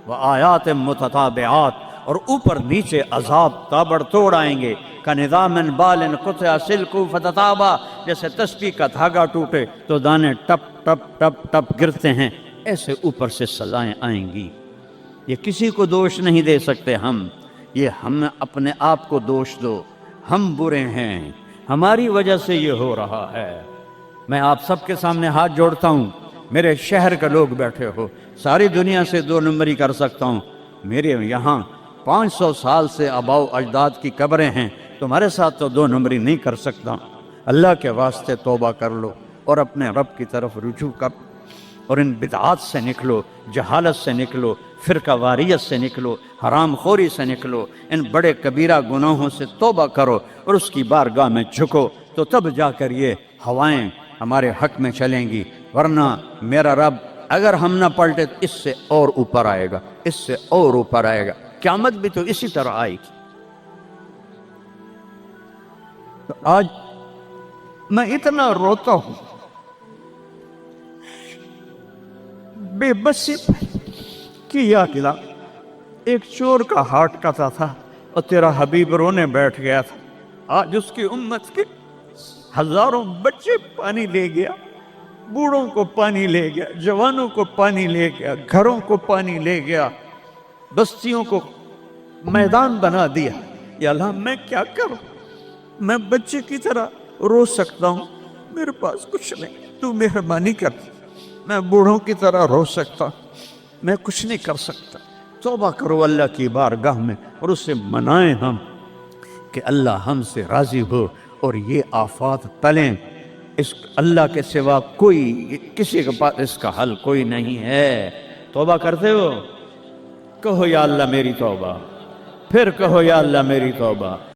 وآیات متتابعات، اور اوپر نیچے عذاب تابڑ توڑ آئیں گے، کَنِظَامٍ بَالٍ قُطِعَ سِلْكُ فَتَتَابَا، جیسے تسبیح کا دھاگا ٹوٹے تو دانے ٹپ ٹپ ٹپ ٹپ گرتے ہیں، ایسے اوپر سے سزائیں آئیں گی۔ یہ کسی کو دوش نہیں دے سکتے ہم، یہ ہم اپنے آپ کو دوش دو، ہم برے ہیں، ہماری وجہ سے یہ ہو رہا ہے۔ میں آپ سب کے سامنے ہاتھ جوڑتا ہوں، میرے شہر کے لوگ بیٹھے ہو، ساری دنیا سے 2 نمبری کر سکتا ہوں، میرے یہاں 500 سال سے آباؤ اجداد کی قبریں ہیں، تمہارے ساتھ تو 2 نمبری نہیں کر سکتا۔ اللہ کے واسطے توبہ کر لو اور اپنے رب کی طرف رجوع کر، اور ان بدعات سے نکلو، جہالت سے نکلو، فرقہ واریت سے نکلو، حرام خوری سے نکلو، ان بڑے کبیرہ گناہوں سے توبہ کرو اور اس کی بارگاہ میں جھکو، تو تب جا کر یہ ہوائیں ہمارے حق میں چلیں گی، ورنہ میرا رب اگر ہم نہ پلٹے اس سے اور اوپر آئے گا، اس سے اور اوپر آئے گا، قیامت بھی تو اسی طرح آئے گی۔ تو آج میں اتنا روتا ہوں، بے بسی کی یاد دلا، ایک چور کا ہارٹ کاتا تھا اور تیرا حبیب رونے بیٹھ گیا تھا، آج اس کی امت کے ہزاروں بچے پانی لے گیا، بوڑھوں کو پانی لے گیا، جوانوں کو پانی لے گیا، گھروں کو پانی لے گیا، بستیوں کو میدان بنا دیا۔ یا اللہ میں کیا کروں؟ میں بچے کی طرح رو سکتا ہوں، میرے پاس کچھ نہیں، تو مہربانی کر۔ میں بوڑھوں کی طرح رو سکتا ہوں، میں کچھ نہیں کر سکتا۔ توبہ کرو اللہ کی بارگاہ میں اور اس سے منائیں ہم کہ اللہ ہم سے راضی ہو اور یہ آفات ٹلیں۔ اس اللہ کے سوا کوئی، کسی کے پاس اس کا حل کوئی نہیں ہے۔ توبہ کرتے ہو؟ کہو یا اللہ میری توبہ، پھر کہو یا اللہ میری توبہ۔